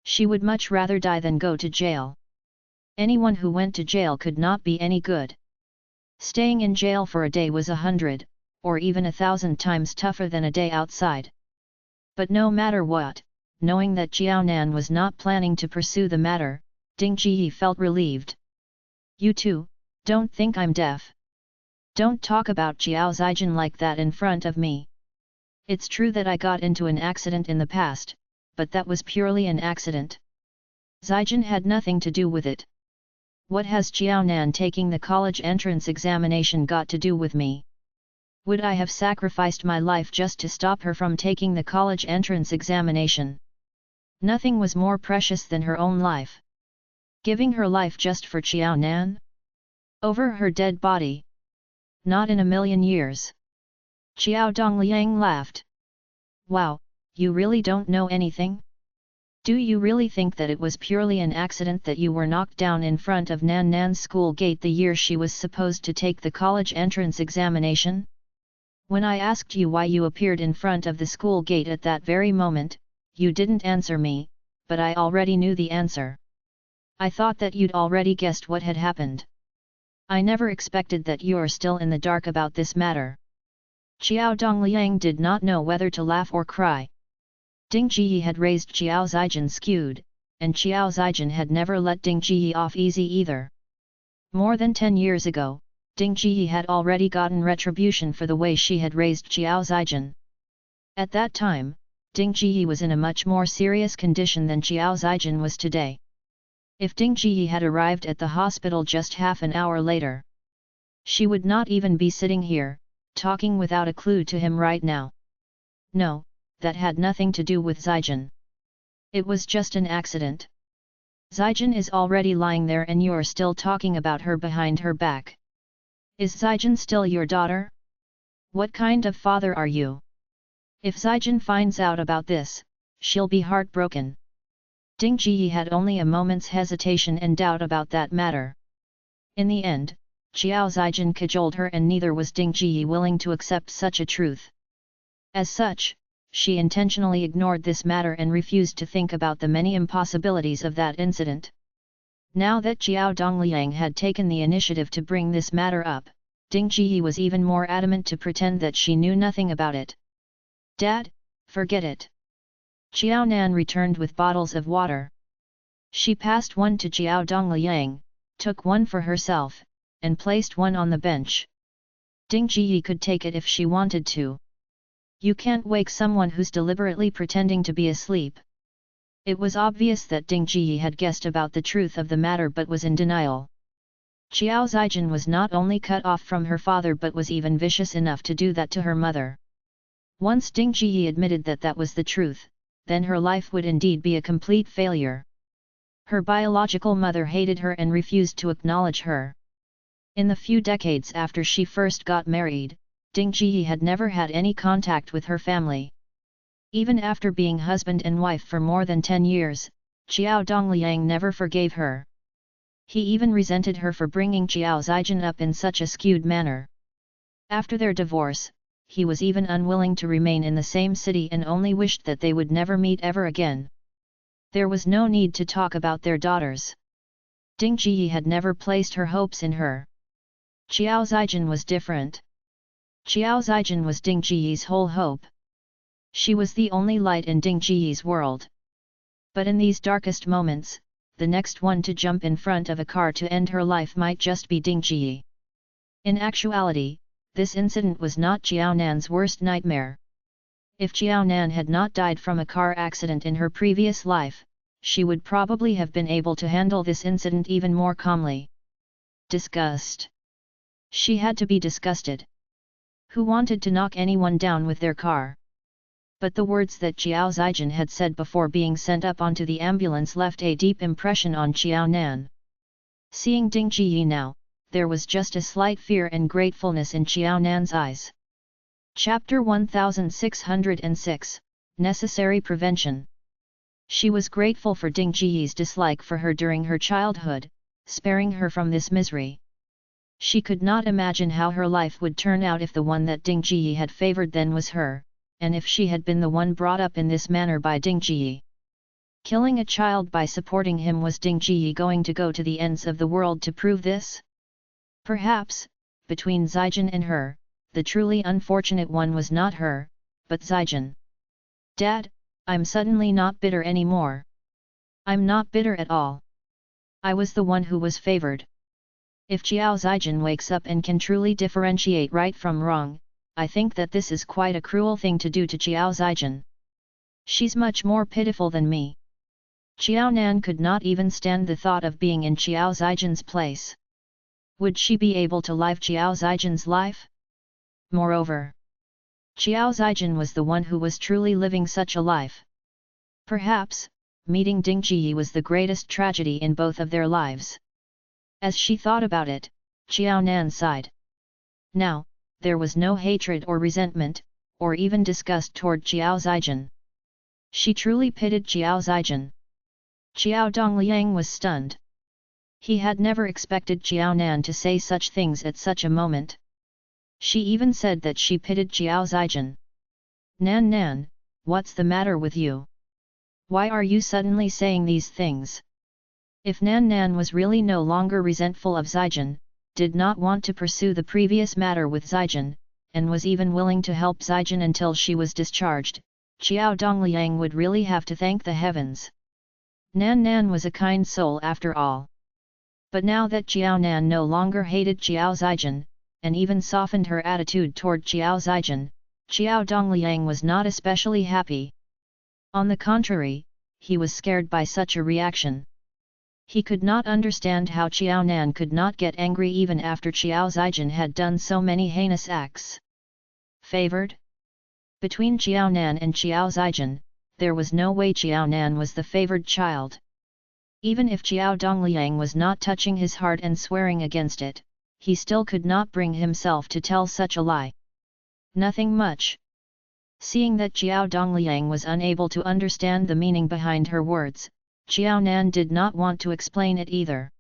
A: She would much rather die than go to jail. Anyone who went to jail could not be any good. Staying in jail for a day was 100, or even 1,000 times tougher than a day outside. But no matter what, knowing that Xiao Nan was not planning to pursue the matter, Ding Jiyi felt relieved. You too, don't think I'm deaf. Don't talk about Xiao Zijin like that in front of me. It's true that I got into an accident in the past, but that was purely an accident. Zijin had nothing to do with it. What has Xiao Nan taking the college entrance examination got to do with me? Would I have sacrificed my life just to stop her from taking the college entrance examination? Nothing was more precious than her own life. Giving her life just for Xiao Nan? Over her dead body? Not in a million years. Xiao Dongliang laughed. Wow, you really don't know anything? Do you really think that it was purely an accident that you were knocked down in front of Nan Nan's school gate the year she was supposed to take the college entrance examination? When I asked you why you appeared in front of the school gate at that very moment, you didn't answer me, but I already knew the answer. I thought that you'd already guessed what had happened. I never expected that you're still in the dark about this matter. Xiao Dongliang did not know whether to laugh or cry. Ding Jiyi had raised Xiao Zijin skewed, and Xiao Zijin had never let Ding Jiyi off easy either. More than 10 years ago, Ding Jiyi had already gotten retribution for the way she had raised Xiao Zijin. At that time, Ding Jiyi was in a much more serious condition than Xiao Zijin was today. If Ding Jiyi had arrived at the hospital just half an hour later, she would not even be sitting here, talking without a clue to him right now. No, that had nothing to do with Zijin. It was just an accident. Zijin is already lying there and you're still talking about her behind her back. Is Zijin still your daughter? What kind of father are you? If Zijin finds out about this, she'll be heartbroken. Ding Jiyi had only a moment's hesitation and doubt about that matter. In the end, Xiao Zijin cajoled her and neither was Ding Jiyi willing to accept such a truth. As such, she intentionally ignored this matter and refused to think about the many impossibilities of that incident. Now that Xiao Dongliang had taken the initiative to bring this matter up, Ding Jiyi was even more adamant to pretend that she knew nothing about it. Dad, forget it. Xiao Nan returned with bottles of water. She passed one to Xiao Dongliang, took one for herself, and placed one on the bench. Ding Jiyi could take it if she wanted to. You can't wake someone who's deliberately pretending to be asleep. It was obvious that Ding Jiyi had guessed about the truth of the matter but was in denial. Xiao Zijin was not only cut off from her father but was even vicious enough to do that to her mother. Once Ding Jiyi admitted that that was the truth, then her life would indeed be a complete failure. Her biological mother hated her and refused to acknowledge her. In the few decades after she first got married, Ding Jiyi had never had any contact with her family. Even after being husband and wife for more than 10 years, Qiao Dongliang never forgave her. He even resented her for bringing Qiao Zijin up in such a skewed manner. After their divorce, he was even unwilling to remain in the same city and only wished that they would never meet ever again. There was no need to talk about their daughters. Ding Jiyi had never placed her hopes in her. Qiao Zijin was different. Qiao Zijin was Ding Jiyi's whole hope. She was the only light in Ding Jiyi's world. But in these darkest moments, the next one to jump in front of a car to end her life might just be Ding Jiyi. In actuality, this incident was not Qiao Nan's worst nightmare. If Qiao Nan had not died from a car accident in her previous life, she would probably have been able to handle this incident even more calmly. Disgust. She had to be disgusted. Who wanted to knock anyone down with their car? But the words that Qiao Zijin had said before being sent up onto the ambulance left a deep impression on Qiao Nan. Seeing Ding Jiyi now, there was just a slight fear and gratefulness in Qiao Nan's eyes. Chapter 1606, Necessary Prevention. She was grateful for Ding Jiyi's dislike for her during her childhood, sparing her from this misery. She could not imagine how her life would turn out if the one that Ding Jiyi had favored then was her, and if she had been the one brought up in this manner by Ding Jiyi. Killing a child by supporting him, was Ding Jiyi going to go to the ends of the world to prove this? Perhaps, between Zijin and her, the truly unfortunate one was not her, but Zijin. Dad, I'm suddenly not bitter anymore. I'm not bitter at all. I was the one who was favored. If Qiao Zijin wakes up and can truly differentiate right from wrong, I think that this is quite a cruel thing to do to Qiao Zijin. She's much more pitiful than me. Qiao Nan could not even stand the thought of being in Qiao Zijin's place. Would she be able to live Qiao Zijin's life? Moreover, Qiao Zijin was the one who was truly living such a life. Perhaps, meeting Ding Jiyi was the greatest tragedy in both of their lives. As she thought about it, Qiao Nan sighed. Now, there was no hatred or resentment, or even disgust toward Qiao Zijin. She truly pitied Qiao Zijin. Qiao Dongliang was stunned. He had never expected Qiao Nan to say such things at such a moment. She even said that she pitied Qiao Zijin. Nan, what's the matter with you? Why are you suddenly saying these things? If Nan was really no longer resentful of Zijin, did not want to pursue the previous matter with Zijin, and was even willing to help Zijin until she was discharged, Qiao Dongliang would really have to thank the heavens. Nan was a kind soul after all. But now that Qiao Nan no longer hated Qiao Zijin, and even softened her attitude toward Qiao Zijin, Qiao Dongliang was not especially happy. On the contrary, he was scared by such a reaction. He could not understand how Qiao Nan could not get angry even after Qiao Zijin had done so many heinous acts. Favored? Between Qiao Nan and Qiao Zijin, there was no way Qiao Nan was the favored child. Even if Qiao Dongliang was not touching his heart and swearing against it, he still could not bring himself to tell such a lie. Nothing much. Seeing that Qiao Dongliang was unable to understand the meaning behind her words, Qiao Nan did not want to explain it either.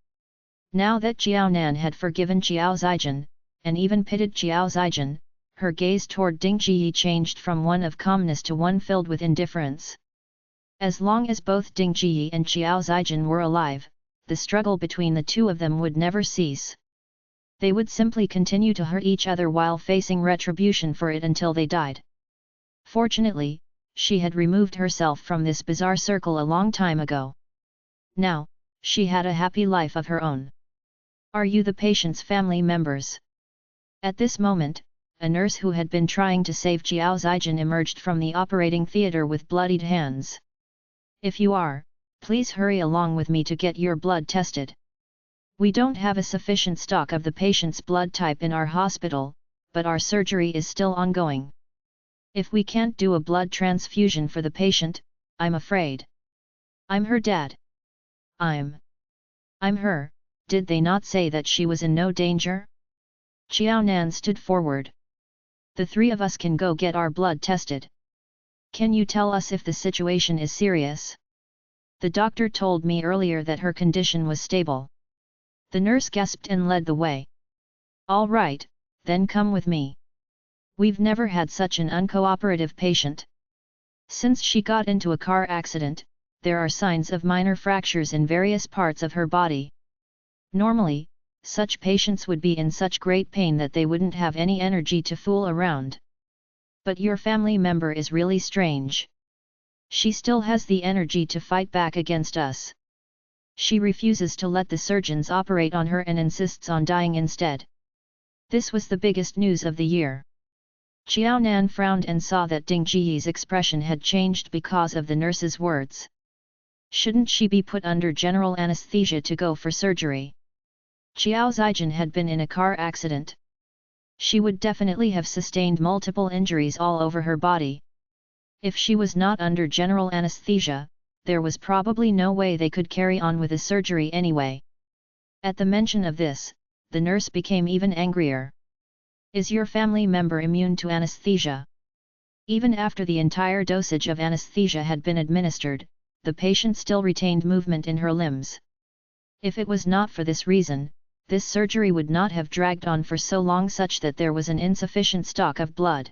A: Now that Qiao Nan had forgiven Qiao Zijin, and even pitied Qiao Zijin, her gaze toward Ding Jiyi changed from one of calmness to one filled with indifference. As long as both Ding Jiyi and Qiao Zijin were alive, the struggle between the two of them would never cease. They would simply continue to hurt each other while facing retribution for it until they died. Fortunately, she had removed herself from this bizarre circle a long time ago. Now, she had a happy life of her own. Are you the patient's family members? At this moment, a nurse who had been trying to save Qiao Zijin emerged from the operating theater with bloodied hands. If you are, please hurry along with me to get your blood tested. We don't have a sufficient stock of the patient's blood type in our hospital, but our surgery is still ongoing. If we can't do a blood transfusion for the patient, I'm afraid. I'm her dad. I'm her, did they not say that she was in no danger? Xiao Nan stood forward. The three of us can go get our blood tested. Can you tell us if the situation is serious? The doctor told me earlier that her condition was stable. The nurse gasped and led the way. All right, then come with me. We've never had such an uncooperative patient. Since she got into a car accident, there are signs of minor fractures in various parts of her body. Normally, such patients would be in such great pain that they wouldn't have any energy to fool around. But your family member is really strange. She still has the energy to fight back against us. She refuses to let the surgeons operate on her and insists on dying instead. This was the biggest news of the year. Xiao Nan frowned and saw that Ding Jiyi's expression had changed because of the nurse's words. Shouldn't she be put under general anesthesia to go for surgery? Xiao Zijin had been in a car accident. She would definitely have sustained multiple injuries all over her body. If she was not under general anesthesia, there was probably no way they could carry on with the surgery anyway. At the mention of this, the nurse became even angrier. Is your family member immune to anesthesia? Even after the entire dosage of anesthesia had been administered, the patient still retained movement in her limbs. If it was not for this reason, this surgery would not have dragged on for so long such that there was an insufficient stock of blood.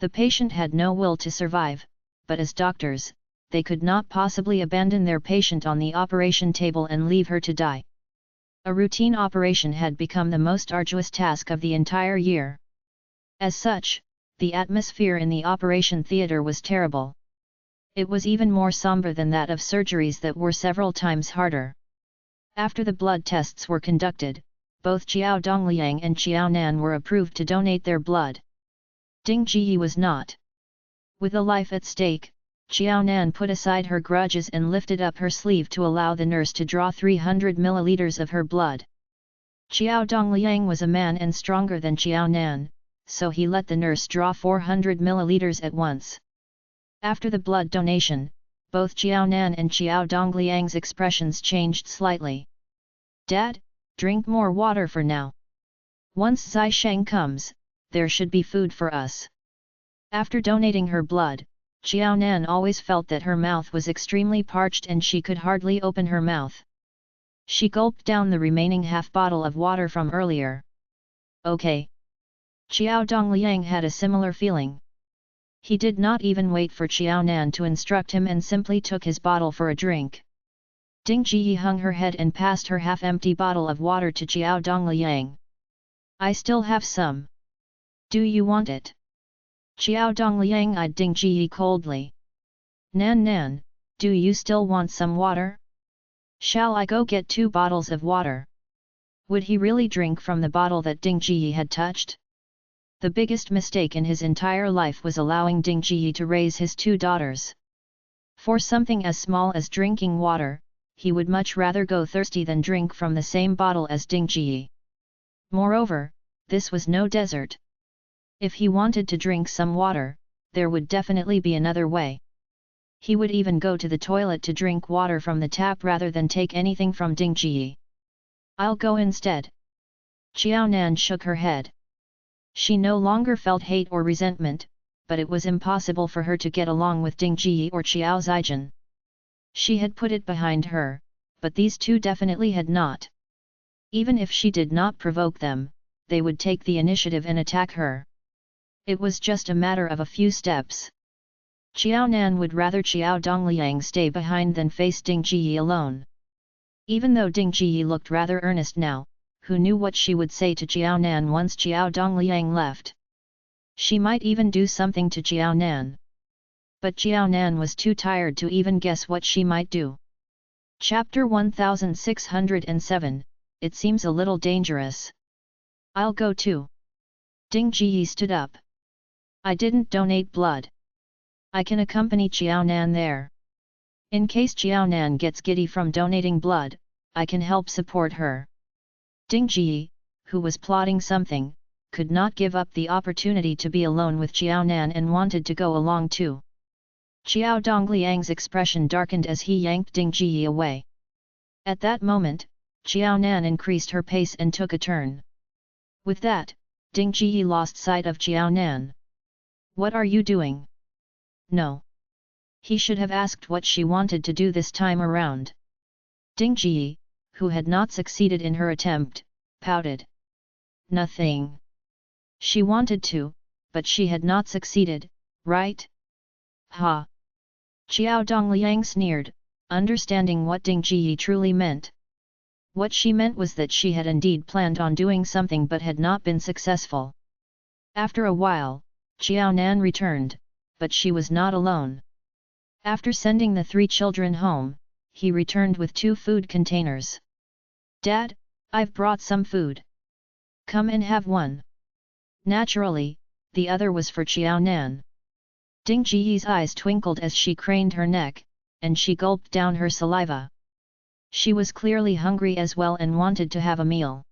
A: The patient had no will to survive, but as doctors, they could not possibly abandon their patient on the operation table and leave her to die. A routine operation had become the most arduous task of the entire year. As such, the atmosphere in the operation theatre was terrible. It was even more somber than that of surgeries that were several times harder. After the blood tests were conducted, both Xiao Dongliang and Xiao Nan were approved to donate their blood. Ding Jiyi was not. With a life at stake, Xiao Nan put aside her grudges and lifted up her sleeve to allow the nurse to draw 300 milliliters of her blood. Xiao Dongliang was a man and stronger than Xiao Nan, so he let the nurse draw 400 milliliters at once. After the blood donation, both Xiao Nan and Xiao Dongliang's expressions changed slightly. Dad, drink more water for now. Once Zai Sheng comes, there should be food for us. After donating her blood, Xiao Nan always felt that her mouth was extremely parched and she could hardly open her mouth. She gulped down the remaining half bottle of water from earlier. Okay. Xiao Dongliang had a similar feeling. He did not even wait for Xiao Nan to instruct him and simply took his bottle for a drink. Ding Jiyi hung her head and passed her half-empty bottle of water to Xiao Dongliang. I still have some. Do you want it? Xiao Dongliang eyed Ding Jiyi coldly. Nan, do you still want some water? Shall I go get 2 bottles of water? Would he really drink from the bottle that Ding Jiyi had touched? The biggest mistake in his entire life was allowing Ding Jiyi to raise his 2 daughters. For something as small as drinking water, he would much rather go thirsty than drink from the same bottle as Ding Jiyi. Moreover, this was no desert. If he wanted to drink some water, there would definitely be another way. He would even go to the toilet to drink water from the tap rather than take anything from Ding Jiyi. I'll go instead. Xiao Nan shook her head. She no longer felt hate or resentment, but it was impossible for her to get along with Ding Jiyi or Xiao Zijin. She had put it behind her, but these two definitely had not. Even if she did not provoke them, they would take the initiative and attack her. It was just a matter of a few steps. Xiao Nan would rather Xiao Dongliang stay behind than face Ding Jiyi alone. Even though Ding Jiyi looked rather earnest now, who knew what she would say to Xiao Nan once Xiao Dongliang left? She might even do something to Xiao Nan. But Xiao Nan was too tired to even guess what she might do. Chapter 1607, It seems a little dangerous. I'll go too. Ding Jiyi stood up. I didn't donate blood. I can accompany Xiao Nan there. In case Xiao Nan gets giddy from donating blood, I can help support her. Ding Jiyi, who was plotting something, could not give up the opportunity to be alone with Xiao Nan and wanted to go along too. Xiao Dongliang's expression darkened as he yanked Ding Jiyi away. At that moment, Xiao Nan increased her pace and took a turn. With that, Ding Ji lost sight of Xiao Nan. What are you doing? No. He should have asked what she wanted to do this time around. Ding Ji, who had not succeeded in her attempt, pouted. Nothing. She wanted to, but she had not succeeded, right? Ha! Xiao Dongliang sneered, understanding what Ding Ji truly meant. What she meant was that she had indeed planned on doing something but had not been successful. After a while, Xiao Nan returned, but she was not alone. After sending the 3 children home, he returned with 2 food containers. Dad, I've brought some food. Come and have one. Naturally, the other was for Xiao Nan. Ding Ji's eyes twinkled as she craned her neck, and she gulped down her saliva. She was clearly hungry as well and wanted to have a meal.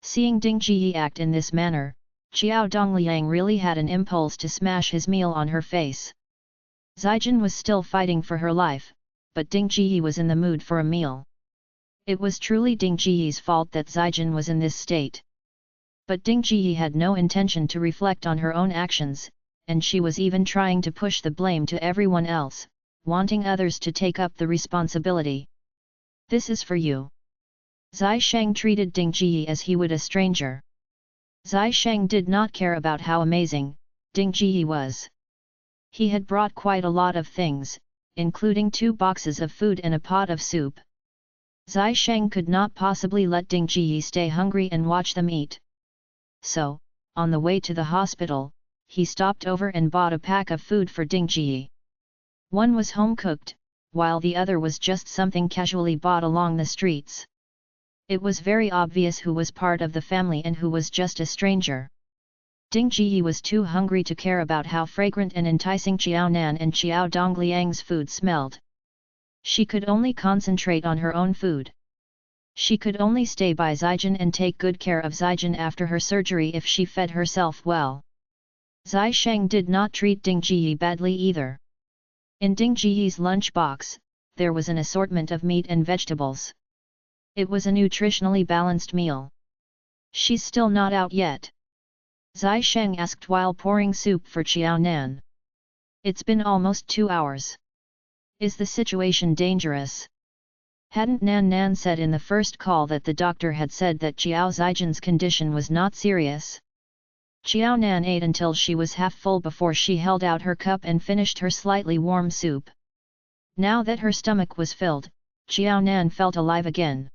A: Seeing Ding Ji act in this manner, Xiao Dongliang really had an impulse to smash his meal on her face. Zijin was still fighting for her life, but Ding Ji was in the mood for a meal. It was truly Ding Ji's fault that Zijin was in this state. But Ding Ji had no intention to reflect on her own actions, and she was even trying to push the blame to everyone else, wanting others to take up the responsibility. This is for you. Zai Sheng treated Ding Ji as he would a stranger. Zai Sheng did not care about how amazing Ding Ji was. He had brought quite a lot of things, including 2 boxes of food and a pot of soup. Zai Sheng could not possibly let Ding Ji stay hungry and watch them eat. So, on the way to the hospital, he stopped over and bought a pack of food for Ding Ji. One was home-cooked, while the other was just something casually bought along the streets. It was very obvious who was part of the family and who was just a stranger. Ding Ji was too hungry to care about how fragrant and enticing Xiao Nan and Xiao Dongliang's food smelled. She could only concentrate on her own food. She could only stay by Zijin and take good care of Zijin after her surgery if she fed herself well. Zai Sheng did not treat Ding Ji badly either. In Ding Ji's lunch box, there was an assortment of meat and vegetables. It was a nutritionally balanced meal. She's still not out yet? Zai Sheng asked while pouring soup for Xiao Nan. It's been almost 2 hours. Is the situation dangerous? Hadn't Nan said in the first call that the doctor had said that Xiao Zijin's condition was not serious? Xiao Nan ate until she was half full before she held out her cup and finished her slightly warm soup. Now that her stomach was filled, Xiao Nan felt alive again.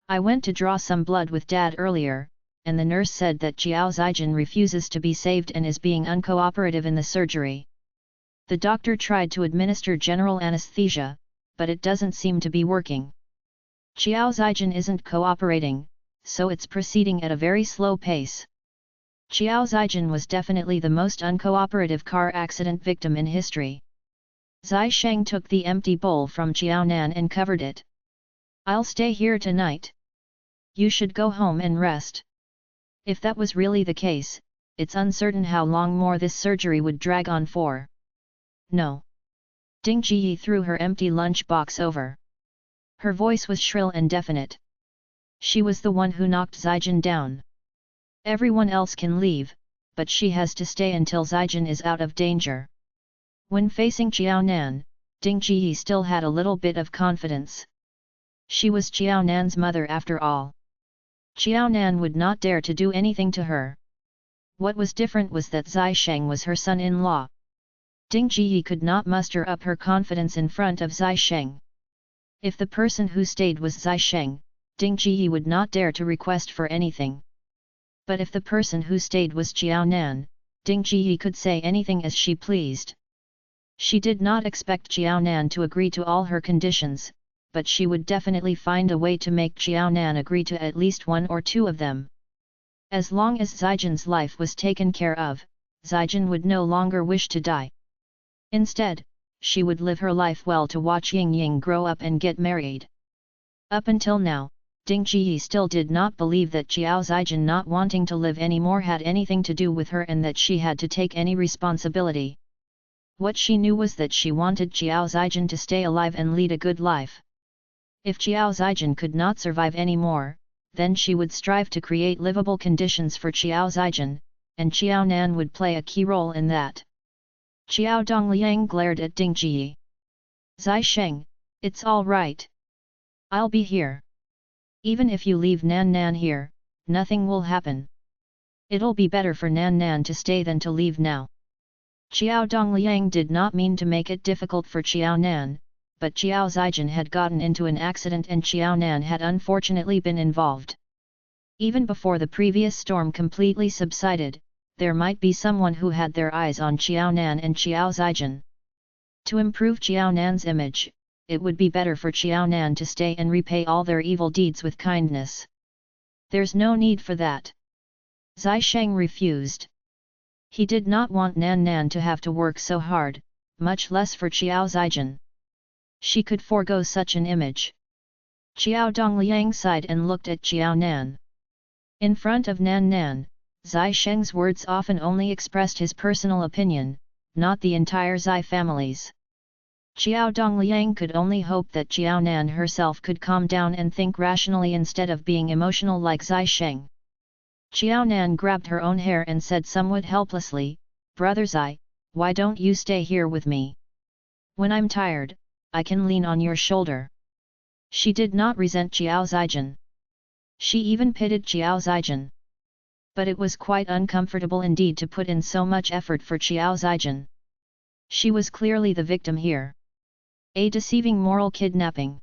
A: I went to draw some blood with Dad earlier, and the nurse said that Xiao Zijin refuses to be saved and is being uncooperative in the surgery. The doctor tried to administer general anesthesia, but it doesn't seem to be working. Xiao Zijin isn't cooperating, so it's proceeding at a very slow pace. Xiao Zijin was definitely the most uncooperative car accident victim in history. Zai Sheng took the empty bowl from Xiao Nan and covered it. I'll stay here tonight. You should go home and rest. If that was really the case, it's uncertain how long more this surgery would drag on for. No. Ding Ji threw her empty lunch box over. Her voice was shrill and definite. She was the one who knocked Zijin down. Everyone else can leave, but she has to stay until Zijin is out of danger. When facing Xiao Nan, Ding Ji still had a little bit of confidence. She was Xiao Nan's mother after all. Xiao Nan would not dare to do anything to her. What was different was that Zai Sheng was her son-in-law. Ding Ji could not muster up her confidence in front of Zai Sheng. If the person who stayed was Zai Sheng, Ding Ji would not dare to request for anything. But if the person who stayed was Xiao Nan, Ding Ji could say anything as she pleased. She did not expect Xiao Nan to agree to all her conditions, but she would definitely find a way to make Xiao Nan agree to at least 1 or 2 of them. As long as Zijin's life was taken care of, Zijin would no longer wish to die. Instead, she would live her life well to watch Ying Ying grow up and get married. Up until now, Ding Ji still did not believe that Xiao Zijin not wanting to live anymore had anything to do with her and that she had to take any responsibility. What she knew was that she wanted Xiao Zijin to stay alive and lead a good life. If Qiao Zhaijin could not survive anymore, then she would strive to create livable conditions for Qiao Zhaijin, and Qiao Nan would play a key role in that. Qiao Dongliang glared at Ding Ji. Zai Sheng, it's all right. I'll be here. Even if you leave Nan Nan here, nothing will happen. It'll be better for Nan Nan to stay than to leave now. Qiao Dongliang did not mean to make it difficult for Qiao Nan, but Qiao Zhaijin had gotten into an accident and Qiao Nan had unfortunately been involved. Even before the previous storm completely subsided, there might be someone who had their eyes on Qiao Nan and Qiao Zhaijin. To improve Qiao Nan's image, it would be better for Qiao Nan to stay and repay all their evil deeds with kindness. There's no need for that. Zai Sheng refused. He did not want Nan Nan to have to work so hard, much less for Qiao Zhaijin. She could forego such an image. Qiao Dongliang sighed and looked at Qiao Nan. In front of Nan Nan, Zai Sheng's words often only expressed his personal opinion, not the entire Zai family's. Qiao Dongliang could only hope that Qiao Nan herself could calm down and think rationally instead of being emotional like Zai Sheng. Qiao Nan grabbed her own hair and said somewhat helplessly, "Brother Zai, why don't you stay here with me? When I'm tired, I can lean on your shoulder." She did not resent Qiao Zhaijin. She even pitied Qiao Zhaijin. But it was quite uncomfortable indeed to put in so much effort for Qiao Zhaijin. She was clearly the victim here. A deceiving moral kidnapping.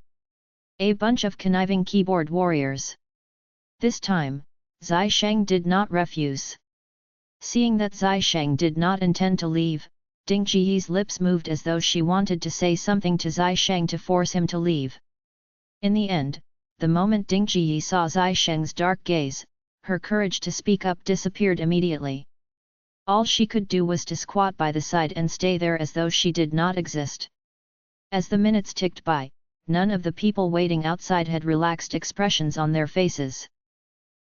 A: A bunch of conniving keyboard warriors. This time, Zai Sheng did not refuse. Seeing that Zai Sheng did not intend to leave, Ding Jiyi's lips moved as though she wanted to say something to Zai Sheng to force him to leave. In the end, the moment Ding Jiyi saw Zai Sheng's dark gaze, her courage to speak up disappeared immediately. All she could do was to squat by the side and stay there as though she did not exist. As the minutes ticked by, none of the people waiting outside had relaxed expressions on their faces.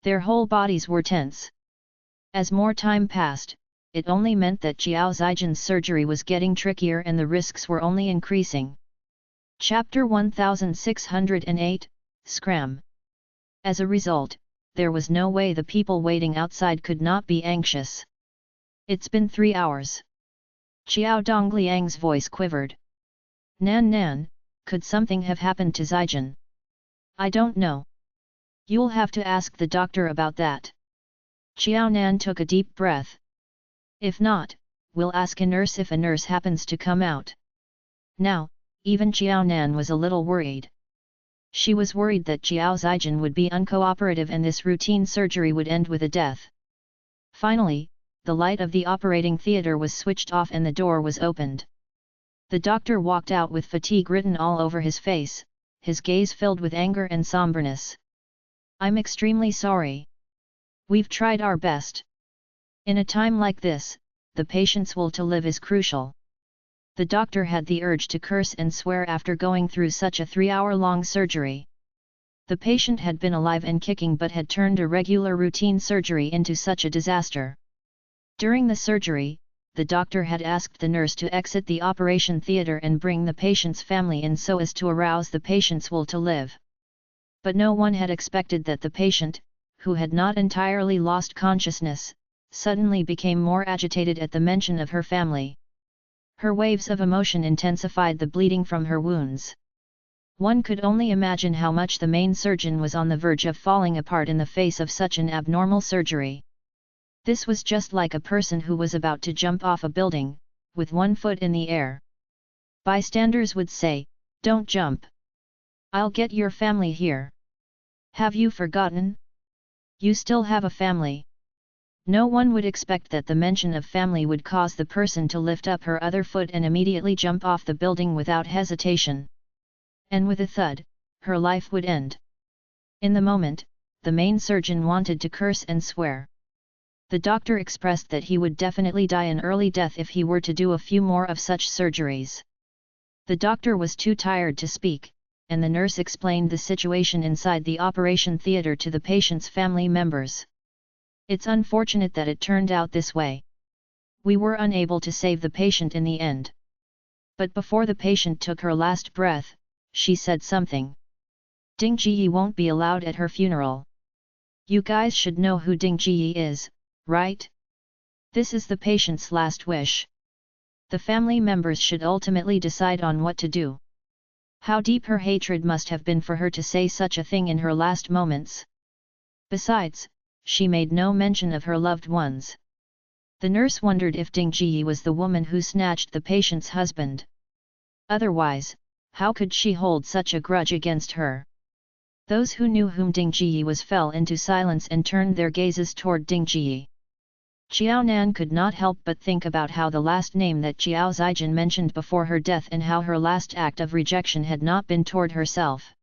A: Their whole bodies were tense. As more time passed, it only meant that Qiao Zhaijin's surgery was getting trickier and the risks were only increasing. Chapter 1608, Scram. As a result, there was no way the people waiting outside could not be anxious. It's been 3 hours. Qiao Dongliang's voice quivered. Nan Nan, could something have happened to Zhaijin? I don't know. You'll have to ask the doctor about that. Qiao Nan took a deep breath. If not, we'll ask a nurse if a nurse happens to come out. Now, even Qiao Nan was a little worried. She was worried that Qiao Zhaijin would be uncooperative and this routine surgery would end with a death. Finally, the light of the operating theatre was switched off and the door was opened. The doctor walked out with fatigue written all over his face, his gaze filled with anger and somberness. I'm extremely sorry. We've tried our best. In a time like this, the patient's will to live is crucial. The doctor had the urge to curse and swear after going through such a 3-hour-long surgery. The patient had been alive and kicking but had turned a regular routine surgery into such a disaster. During the surgery, the doctor had asked the nurse to exit the operation theatre and bring the patient's family in so as to arouse the patient's will to live. But no one had expected that the patient, who had not entirely lost consciousness, suddenly became more agitated at the mention of her family. Her waves of emotion intensified the bleeding from her wounds. One could only imagine how much the main surgeon was on the verge of falling apart in the face of such an abnormal surgery. This was just like a person who was about to jump off a building, with one foot in the air. Bystanders would say, "Don't jump. I'll get your family here. Have you forgotten? You still have a family." No one would expect that the mention of family would cause the person to lift up her other foot and immediately jump off the building without hesitation. And with a thud, her life would end. In the moment, the main surgeon wanted to curse and swear. The doctor expressed that he would definitely die an early death if he were to do a few more of such surgeries. The doctor was too tired to speak, and the nurse explained the situation inside the operation theatre to the patient's family members. It's unfortunate that it turned out this way. We were unable to save the patient in the end. But before the patient took her last breath, she said something. Ding Jiyi won't be allowed at her funeral. You guys should know who Ding Jiyi is, right? This is the patient's last wish. The family members should ultimately decide on what to do. How deep her hatred must have been for her to say such a thing in her last moments. Besides, she made no mention of her loved ones. The nurse wondered if Ding Jiyi was the woman who snatched the patient's husband. Otherwise, how could she hold such a grudge against her? Those who knew whom Ding Jiyi was fell into silence and turned their gazes toward Ding Jiyi. Xiao Nan could not help but think about how the last name that Xiao Zijin mentioned before her death and how her last act of rejection had not been toward herself.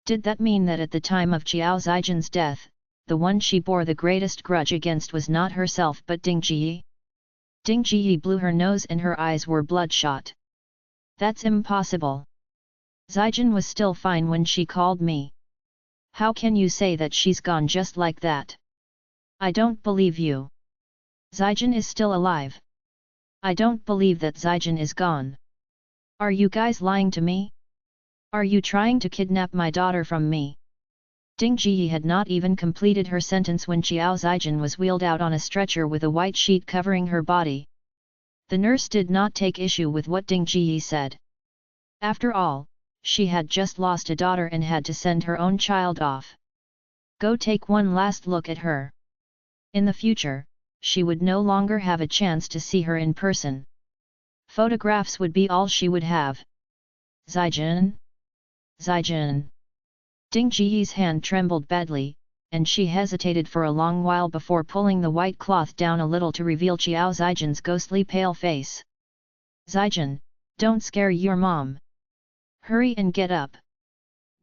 A: Did that mean that at the time of Xiao Zijin's death, the one she bore the greatest grudge against was not herself but Ding Jiyi? Ding Jiyi blew her nose and her eyes were bloodshot. That's impossible. Zijin was still fine when she called me. How can you say that she's gone just like that? I don't believe you. Zijin is still alive. I don't believe that Zijin is gone. Are you guys lying to me? Are you trying to kidnap my daughter from me? Ding Jiyi had not even completed her sentence when Xiao Zijin was wheeled out on a stretcher with a white sheet covering her body. The nurse did not take issue with what Ding Jiyi said. After all, she had just lost a daughter and had to send her own child off. Go take one last look at her. In the future, she would no longer have a chance to see her in person. Photographs would be all she would have. Zijin? Zijin? Ding Jiyi's hand trembled badly, and she hesitated for a long while before pulling the white cloth down a little to reveal Xiao Zijin's ghostly pale face. Zijin, don't scare your mom. Hurry and get up.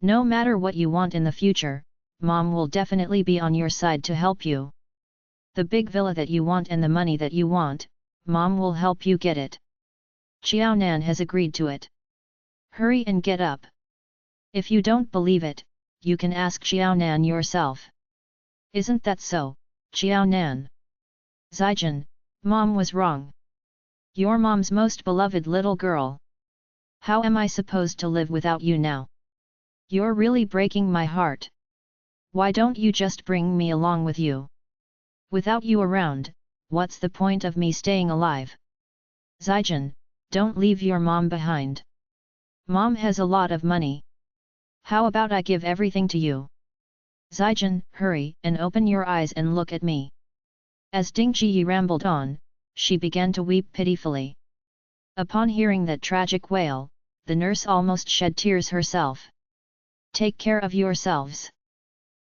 A: No matter what you want in the future, Mom will definitely be on your side to help you. The big villa that you want and the money that you want, Mom will help you get it. Xiao Nan has agreed to it. Hurry and get up. If you don't believe it, you can ask Xiao Nan yourself. Isn't that so, Xiao Nan? Zijin, Mom was wrong. Your mom's most beloved little girl. How am I supposed to live without you now? You're really breaking my heart. Why don't you just bring me along with you? Without you around, what's the point of me staying alive? Zijin, don't leave your mom behind. Mom has a lot of money. How about I give everything to you? Zijin, hurry and open your eyes and look at me. As Ding Jiyi rambled on, she began to weep pitifully. Upon hearing that tragic wail, the nurse almost shed tears herself. Take care of yourselves.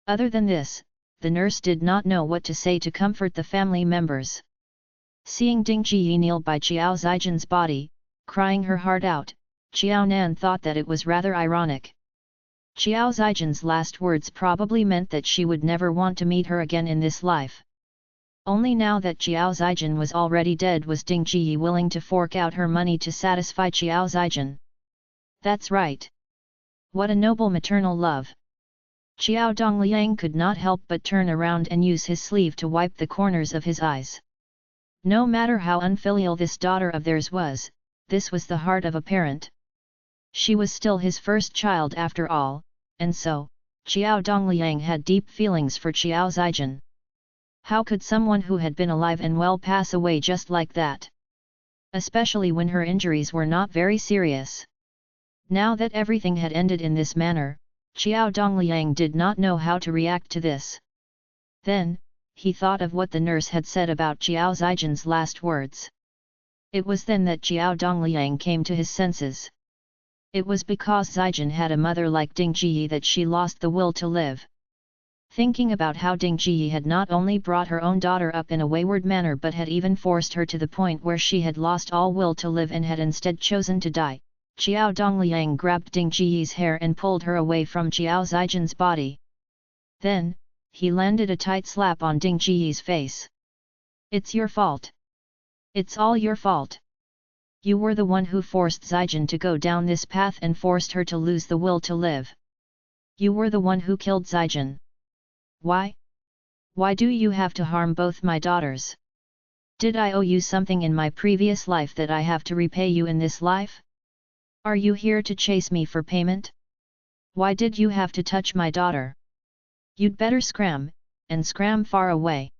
A: Other than this, the nurse did not know what to say to comfort the family members. Seeing Ding Jiyi kneel by Xiao Zijin's body, crying her heart out, Xiao Nan thought that it was rather ironic. Xiao Zijin's last words probably meant that she would never want to meet her again in this life. Only now that Xiao Zijin was already dead was Ding Jiyi willing to fork out her money to satisfy Xiao Zijin. That's right. What a noble maternal love. Xiao Dongliang could not help but turn around and use his sleeve to wipe the corners of his eyes. No matter how unfilial this daughter of theirs was, this was the heart of a parent. She was still his first child after all, and so, Xiao Dongliang had deep feelings for Xiao Zijin. How could someone who had been alive and well pass away just like that? Especially when her injuries were not very serious. Now that everything had ended in this manner, Xiao Dongliang did not know how to react to this. Then, he thought of what the nurse had said about Xiao Zijin's last words. It was then that Xiao Dongliang came to his senses. It was because Zijin had a mother like Ding Jiyi that she lost the will to live. Thinking about how Ding Jiyi had not only brought her own daughter up in a wayward manner but had even forced her to the point where she had lost all will to live and had instead chosen to die, Xiao Dongliang grabbed Ding Jiyi's hair and pulled her away from Xiao Zijin's body. Then, he landed a tight slap on Ding Jiyi's face. It's your fault. It's all your fault. You were the one who forced Zijin to go down this path and forced her to lose the will to live. You were the one who killed Zijin. Why? Why do you have to harm both my daughters? Did I owe you something in my previous life that I have to repay you in this life? Are you here to chase me for payment? Why did you have to touch my daughter? You'd better scram, and scram far away.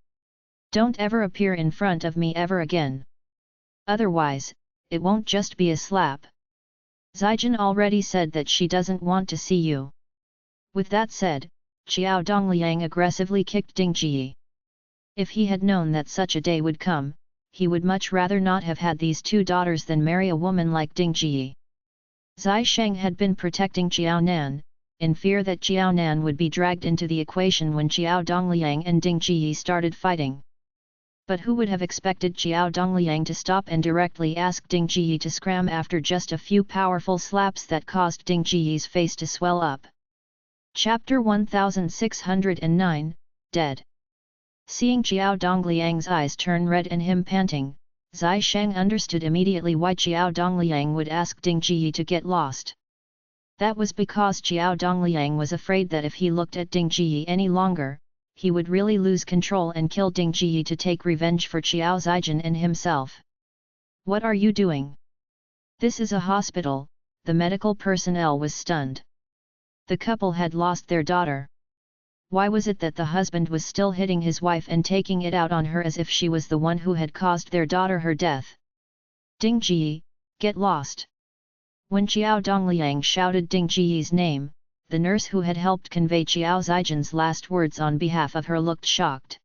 A: Don't ever appear in front of me ever again. Otherwise, it won't just be a slap. Zijin already said that she doesn't want to see you. With that said, Xiao Dongliang aggressively kicked Ding Ji. If he had known that such a day would come, he would much rather not have had these two daughters than marry a woman like Ding Ji. Zai Sheng had been protecting Jiao Nan, in fear that Jiao Nan would be dragged into the equation when Xiao Dongliang and Ding Ji started fighting. But who would have expected Xiao Dongliang to stop and directly ask Ding Ji to scram after just a few powerful slaps that caused Ding Ji's face to swell up. Chapter 1609, Dead. Seeing Xiao Dongliang's eyes turn red and him panting, Zai Sheng understood immediately why Xiao Dongliang would ask Ding Ji to get lost. That was because Xiao Dongliang was afraid that if he looked at Ding Ji any longer, he would really lose control and kill Ding Ji to take revenge for Xiao Zijin and himself. What are you doing? This is a hospital, the medical personnel was stunned. The couple had lost their daughter. Why was it that the husband was still hitting his wife and taking it out on her as if she was the one who had caused their daughter her death? Ding Ji, get lost! When Xiao Dongliang shouted Ding Ji's name, the nurse who had helped convey Xiao Zijin's last words on behalf of her looked shocked.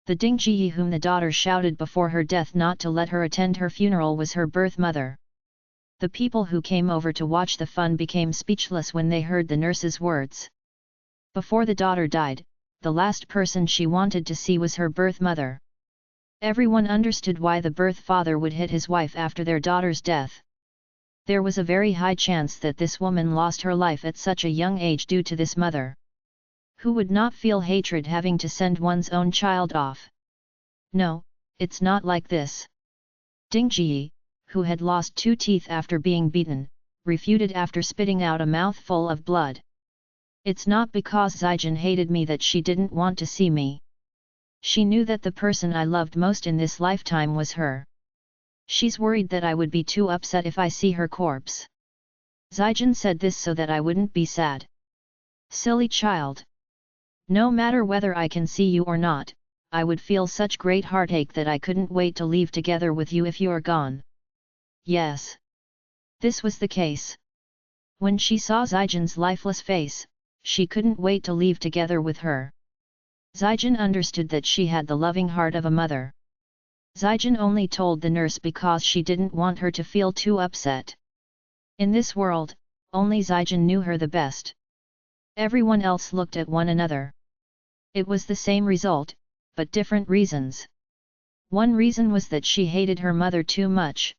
A: The Ding Ji whom the daughter shouted before her death not to let her attend her funeral was her birth mother. The people who came over to watch the fun became speechless when they heard the nurse's words. Before the daughter died, the last person she wanted to see was her birth mother. Everyone understood why the birth father would hit his wife after their daughter's death. There was a very high chance that this woman lost her life at such a young age due to this mother. Who would not feel hatred having to send one's own child off? No, it's not like this. Ding Ji, who had lost 2 teeth after being beaten, refuted after spitting out a mouthful of blood. It's not because Zijin hated me that she didn't want to see me. She knew that the person I loved most in this lifetime was her. She's worried that I would be too upset if I see her corpse. Zijin said this so that I wouldn't be sad. Silly child. No matter whether I can see you or not, I would feel such great heartache that I couldn't wait to leave together with you if you're gone. Yes. This was the case. When she saw Zijin's lifeless face, she couldn't wait to leave together with her. Zijin understood that she had the loving heart of a mother. Zijin only told the nurse because she didn't want her to feel too upset. In this world, only Zijin knew her the best. Everyone else looked at one another. It was the same result, but different reasons. One reason was that she hated her mother too much.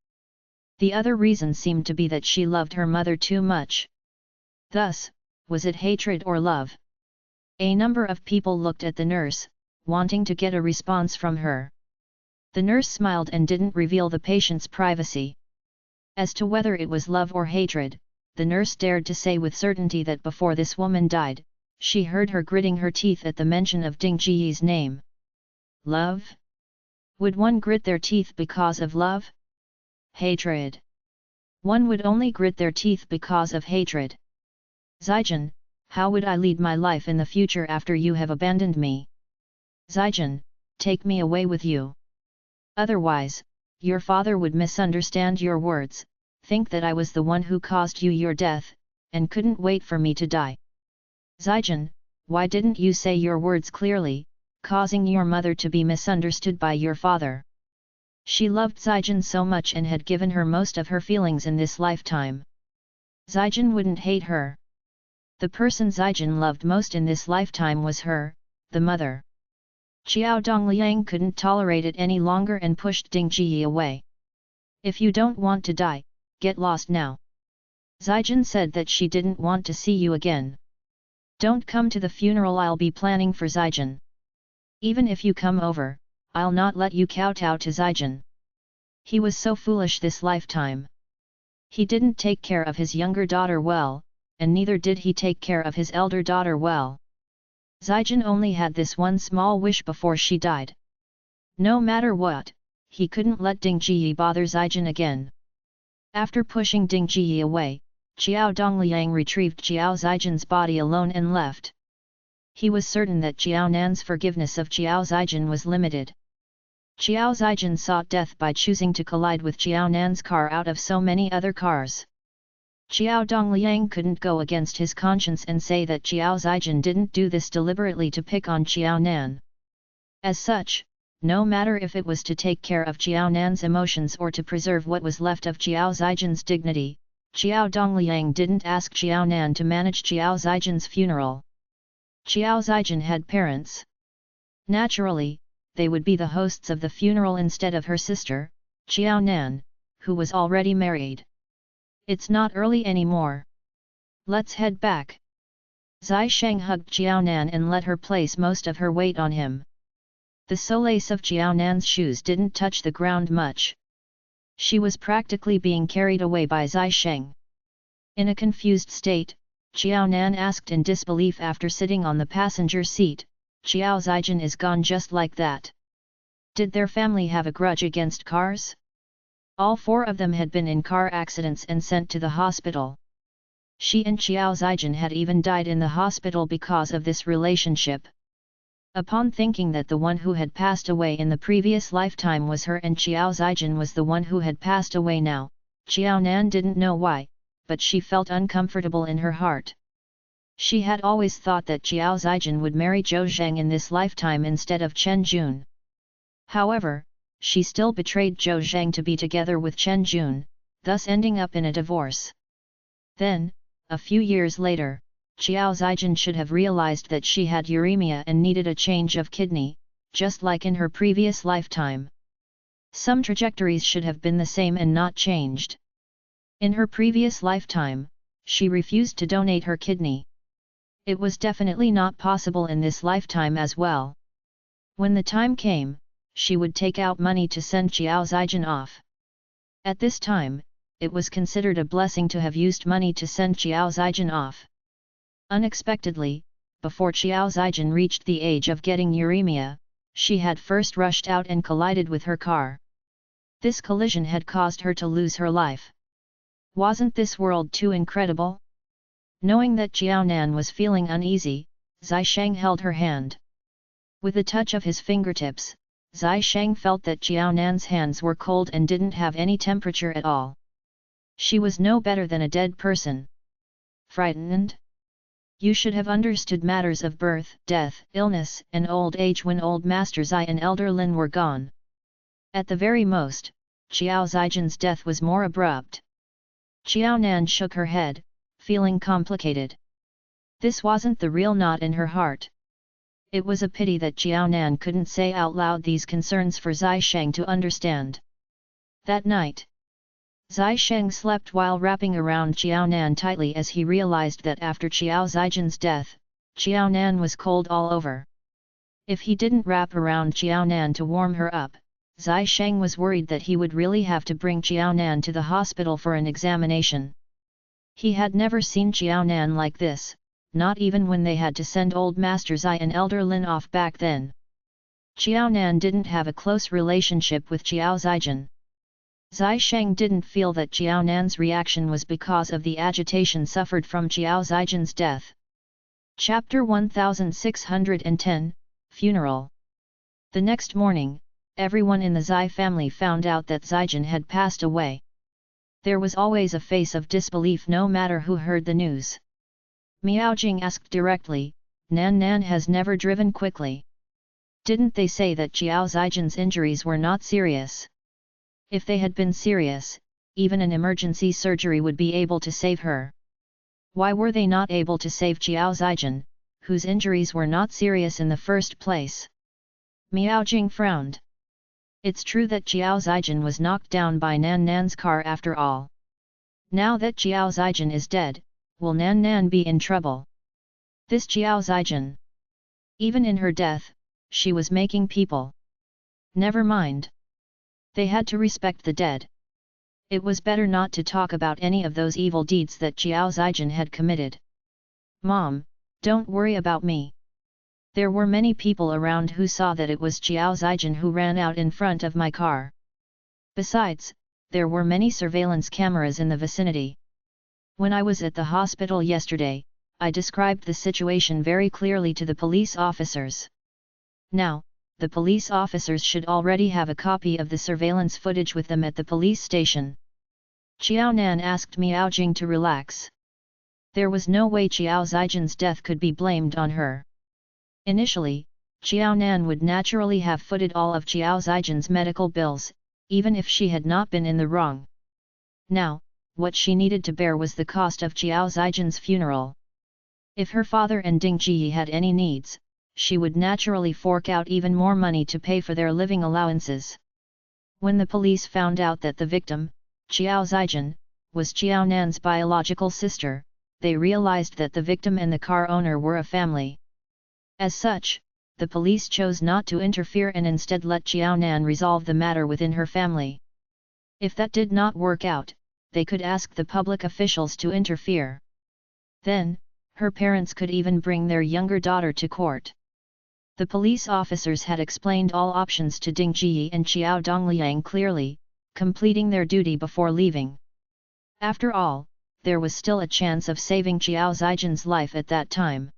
A: The other reason seemed to be that she loved her mother too much. Thus, was it hatred or love? A number of people looked at the nurse, wanting to get a response from her. The nurse smiled and didn't reveal the patient's privacy. As to whether it was love or hatred, the nurse dared to say with certainty that before this woman died, she heard her gritting her teeth at the mention of Ding Ji's name. Love? Would one grit their teeth because of love? Hatred. One would only grit their teeth because of hatred. Zijin, how would I lead my life in the future after you have abandoned me? Zijin, take me away with you. Otherwise, your father would misunderstand your words, think that I was the one who caused you your death, and couldn't wait for me to die. Zijin, why didn't you say your words clearly, causing your mother to be misunderstood by your father? She loved Zijin so much and had given her most of her feelings in this lifetime. Zijin wouldn't hate her. The person Zijin loved most in this lifetime was her, the mother. Xiao Dongliang couldn't tolerate it any longer and pushed Ding Ji away. If you don't want to die, get lost now. Zijin said that she didn't want to see you again. Don't come to the funeral, I'll be planning for Zijin. Even if you come over, I'll not let you kowtow to Zijin. He was so foolish this lifetime. He didn't take care of his younger daughter well, and neither did he take care of his elder daughter well. Zijin only had this one small wish before she died. No matter what, he couldn't let Ding Ji bother Zijin again. After pushing Ding Ji away, Xiao Dongliang retrieved Xiao Zijin's body alone and left. He was certain that Xiao Nan's forgiveness of Xiao Zijin was limited. Xiao Zijin sought death by choosing to collide with Xiao Nan's car out of so many other cars. Xiao Dongliang couldn't go against his conscience and say that Xiao Zijin didn't do this deliberately to pick on Xiao Nan. As such, no matter if it was to take care of Xiao Nan's emotions or to preserve what was left of Xiao Zijin's dignity, Xiao Dongliang didn't ask Xiao Nan to manage Xiao Zijin's funeral. Xiao Zijin had parents. Naturally, they would be the hosts of the funeral instead of her sister, Xiao Nan, who was already married. It's not early anymore. Let's head back. Zai Sheng hugged Xiao Nan and let her place most of her weight on him. The solace of Xiao Nan's shoes didn't touch the ground much. She was practically being carried away by Zai Sheng. In a confused state, Xiao Nan asked in disbelief after sitting on the passenger seat, Xiao Zijin is gone just like that. Did their family have a grudge against cars? All four of them had been in car accidents and sent to the hospital. She and Xiao Zijin had even died in the hospital because of this relationship. Upon thinking that the one who had passed away in the previous lifetime was her and Xiao Zijin was the one who had passed away now, Xiao Nan didn't know why, but she felt uncomfortable in her heart. She had always thought that Xiao Zijin would marry Zhou Zheng in this lifetime instead of Chen Jun. However, she still betrayed Zhou Zheng to be together with Chen Jun, thus ending up in a divorce. Then, a few years later, Xiao Zijin should have realized that she had uremia and needed a change of kidney, just like in her previous lifetime. Some trajectories should have been the same and not changed. In her previous lifetime, she refused to donate her kidney. It was definitely not possible in this lifetime as well. When the time came, she would take out money to send Xiao Zijin off. At this time, it was considered a blessing to have used money to send Xiao Zijin off. Unexpectedly, before Xiao Zijin reached the age of getting uremia, she had first rushed out and collided with her car. This collision had caused her to lose her life. Wasn't this world too incredible? Knowing that Xiao Nan was feeling uneasy, Zai Sheng held her hand. With a touch of his fingertips, Zai Sheng felt that Xiao Nan's hands were cold and didn't have any temperature at all. She was no better than a dead person. Frightened? You should have understood matters of birth, death, illness, and old age when old Master Zai and Elder Lin were gone. At the very most, Xiao Zijin's death was more abrupt. Xiao Nan shook her head, feeling complicated. This wasn't the real knot in her heart. It was a pity that Xiao Nan couldn't say out loud these concerns for Zai Sheng to understand. That night, Zai Sheng slept while wrapping around Xiao Nan tightly as he realized that after Xiao Zijin's death, Xiao Nan was cold all over. If he didn't wrap around Xiao Nan to warm her up, Zai Sheng was worried that he would really have to bring Xiao Nan to the hospital for an examination. He had never seen Xiao Nan like this, not even when they had to send old Master Zai and Elder Lin off back then. Xiao Nan didn't have a close relationship with Xiao Zijin. Zai Sheng didn't feel that Xiao Nan's reaction was because of the agitation suffered from Xiao Zijin's death. Chapter 1610, Funeral. The next morning, everyone in the Zai family found out that Zijin had passed away. There was always a face of disbelief no matter who heard the news. Miaojing asked directly, Nan Nan has never driven quickly. Didn't they say that Xiao Zijin's injuries were not serious? If they had been serious, even an emergency surgery would be able to save her. Why were they not able to save Xiao Zijin, whose injuries were not serious in the first place? Miaojing frowned. It's true that Xiao Zijin was knocked down by Nan Nan's car after all. Now that Xiao Zijin is dead, will Nan Nan be in trouble? This Xiao Zijin. Even in her death, she was making people. Never mind. They had to respect the dead. It was better not to talk about any of those evil deeds that Xiao Zijin had committed. Mom, don't worry about me. There were many people around who saw that it was Xiao Zijin who ran out in front of my car. Besides, there were many surveillance cameras in the vicinity. When I was at the hospital yesterday, I described the situation very clearly to the police officers. Now, the police officers should already have a copy of the surveillance footage with them at the police station. Xiao Nan asked Miao Jing to relax. There was no way Xiao Zijin's death could be blamed on her. Initially, Xiao Nan would naturally have footed all of Xiao Zijin's medical bills, even if she had not been in the wrong. Now, what she needed to bear was the cost of Xiao Zijin's funeral. If her father and Ding Ji had any needs, she would naturally fork out even more money to pay for their living allowances. When the police found out that the victim, Xiao Zijin, was Xiao Nan's biological sister, they realized that the victim and the car owner were a family. As such, the police chose not to interfere and instead let Xiao Nan resolve the matter within her family. If that did not work out, they could ask the public officials to interfere. Then, her parents could even bring their younger daughter to court. The police officers had explained all options to Ding Ji and Xiao Dongliang clearly, completing their duty before leaving. After all, there was still a chance of saving Xiao Zijin's life at that time.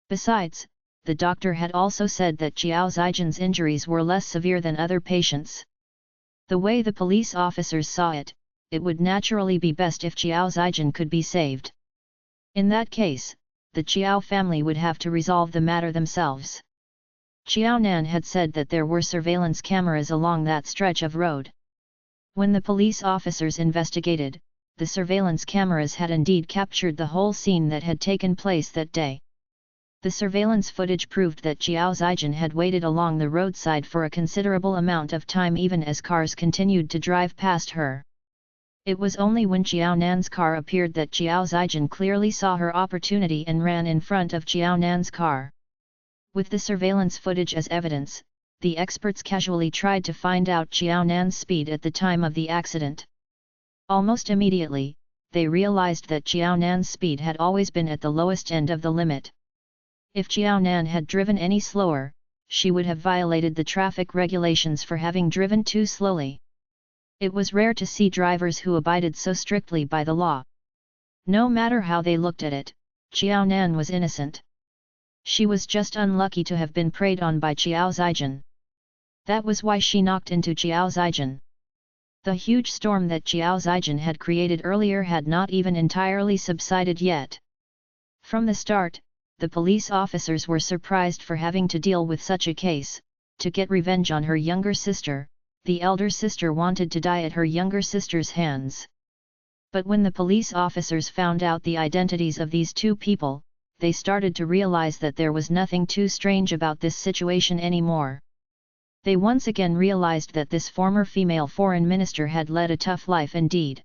A: Besides, the doctor had also said that Xiao Zijin's injuries were less severe than other patients. The way the police officers saw it, it would naturally be best if Xiao Zijin could be saved. In that case, the Xiao family would have to resolve the matter themselves. Xiao Nan had said that there were surveillance cameras along that stretch of road. When the police officers investigated, the surveillance cameras had indeed captured the whole scene that had taken place that day. The surveillance footage proved that Xiao Zijin had waited along the roadside for a considerable amount of time even as cars continued to drive past her. It was only when Xiao Nan's car appeared that Xiao Zijin clearly saw her opportunity and ran in front of Xiao Nan's car. With the surveillance footage as evidence, the experts casually tried to find out Xiao Nan's speed at the time of the accident. Almost immediately, they realized that Xiao Nan's speed had always been at the lowest end of the limit. If Xiao Nan had driven any slower, she would have violated the traffic regulations for having driven too slowly. It was rare to see drivers who abided so strictly by the law. No matter how they looked at it, Xiao Nan was innocent. She was just unlucky to have been preyed on by Xiao Zijin. That was why she knocked into Xiao Zijin. The huge storm that Xiao Zijin had created earlier had not even entirely subsided yet. From the start, the police officers were surprised for having to deal with such a case. To get revenge on her younger sister, the elder sister wanted to die at her younger sister's hands. But when the police officers found out the identities of these two people, they started to realize that there was nothing too strange about this situation anymore. They once again realized that this former female foreign minister had led a tough life indeed.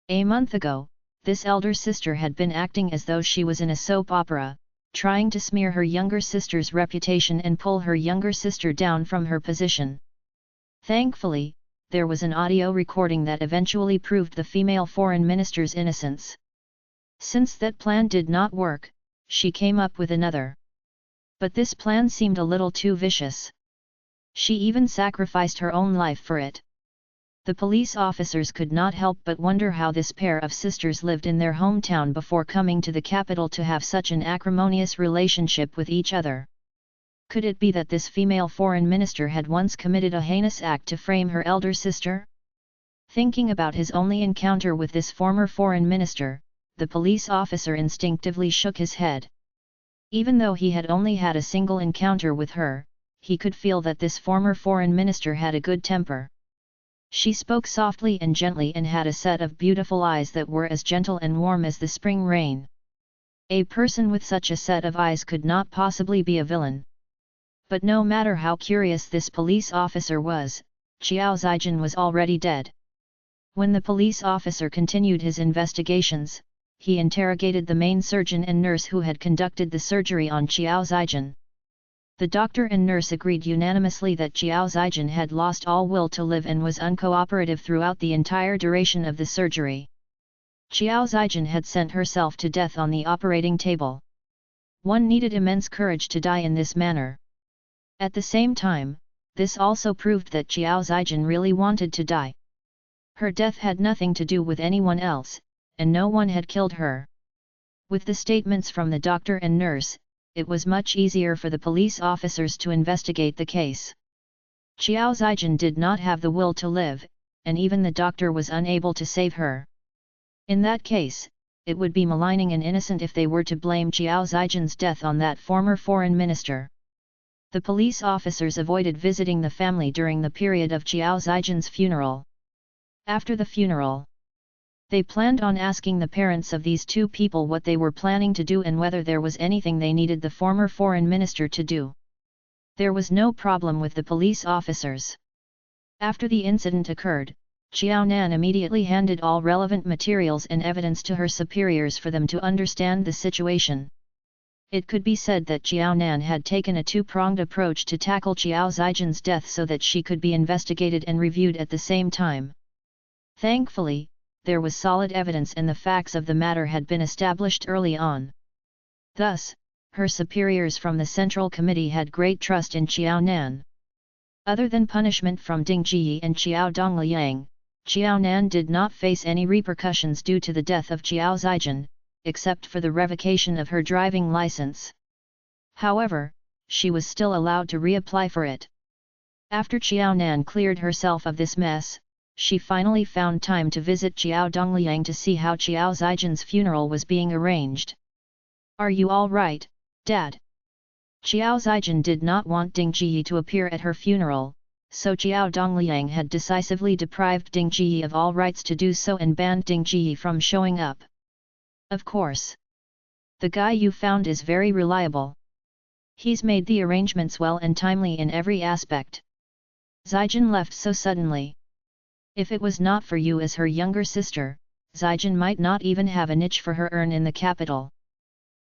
A: A month ago, this elder sister had been acting as though she was in a soap opera, trying to smear her younger sister's reputation and pull her younger sister down from her position. Thankfully, there was an audio recording that eventually proved the female foreign minister's innocence. Since that plan did not work, she came up with another. But this plan seemed a little too vicious. She even sacrificed her own life for it. The police officers could not help but wonder how this pair of sisters lived in their hometown before coming to the capital to have such an acrimonious relationship with each other. Could it be that this female foreign minister had once committed a heinous act to frame her elder sister? Thinking about his only encounter with this former foreign minister, the police officer instinctively shook his head. Even though he had only had a single encounter with her, he could feel that this former foreign minister had a good temper. She spoke softly and gently and had a set of beautiful eyes that were as gentle and warm as the spring rain. A person with such a set of eyes could not possibly be a villain. But no matter how curious this police officer was, Xiao Zijin was already dead. When the police officer continued his investigations, he interrogated the main surgeon and nurse who had conducted the surgery on Xiao Zijin. The doctor and nurse agreed unanimously that Xiao Zijin had lost all will to live and was uncooperative throughout the entire duration of the surgery. Xiao Zijin had sent herself to death on the operating table. One needed immense courage to die in this manner. At the same time, this also proved that Xiao Zijin really wanted to die. Her death had nothing to do with anyone else, and no one had killed her. With the statements from the doctor and nurse, it was much easier for the police officers to investigate the case. Qiao Zijin did not have the will to live, and even the doctor was unable to save her. In that case, it would be maligning an innocent if they were to blame Qiao Zijin's death on that former foreign minister. The police officers avoided visiting the family during the period of Qiao Zijin's funeral. After the funeral, they planned on asking the parents of these two people what they were planning to do and whether there was anything they needed the former foreign minister to do. There was no problem with the police officers. After the incident occurred, Qiao Nan immediately handed all relevant materials and evidence to her superiors for them to understand the situation. It could be said that Qiao Nan had taken a two-pronged approach to tackle Qiao Zijin's death so that she could be investigated and reviewed at the same time. Thankfully, there was solid evidence and the facts of the matter had been established early on. Thus, her superiors from the Central Committee had great trust in Qiao Nan. Other than punishment from Ding Jiyi and Qiao Dongliang, Qiao Nan did not face any repercussions due to the death of Qiao Zijin, except for the revocation of her driving license. However, she was still allowed to reapply for it. After Qiao Nan cleared herself of this mess, she finally found time to visit Qiao Dongliang to see how Qiao Zijin's funeral was being arranged. "Are you all right, Dad?" Qiao Zijin did not want Ding Jiyi to appear at her funeral, so Qiao Dongliang had decisively deprived Ding Jiyi of all rights to do so and banned Ding Jiyi from showing up. "Of course. The guy you found is very reliable. He's made the arrangements well and timely in every aspect." Zijin left so suddenly. If it was not for you as her younger sister, Zijin might not even have a niche for her urn in the capital.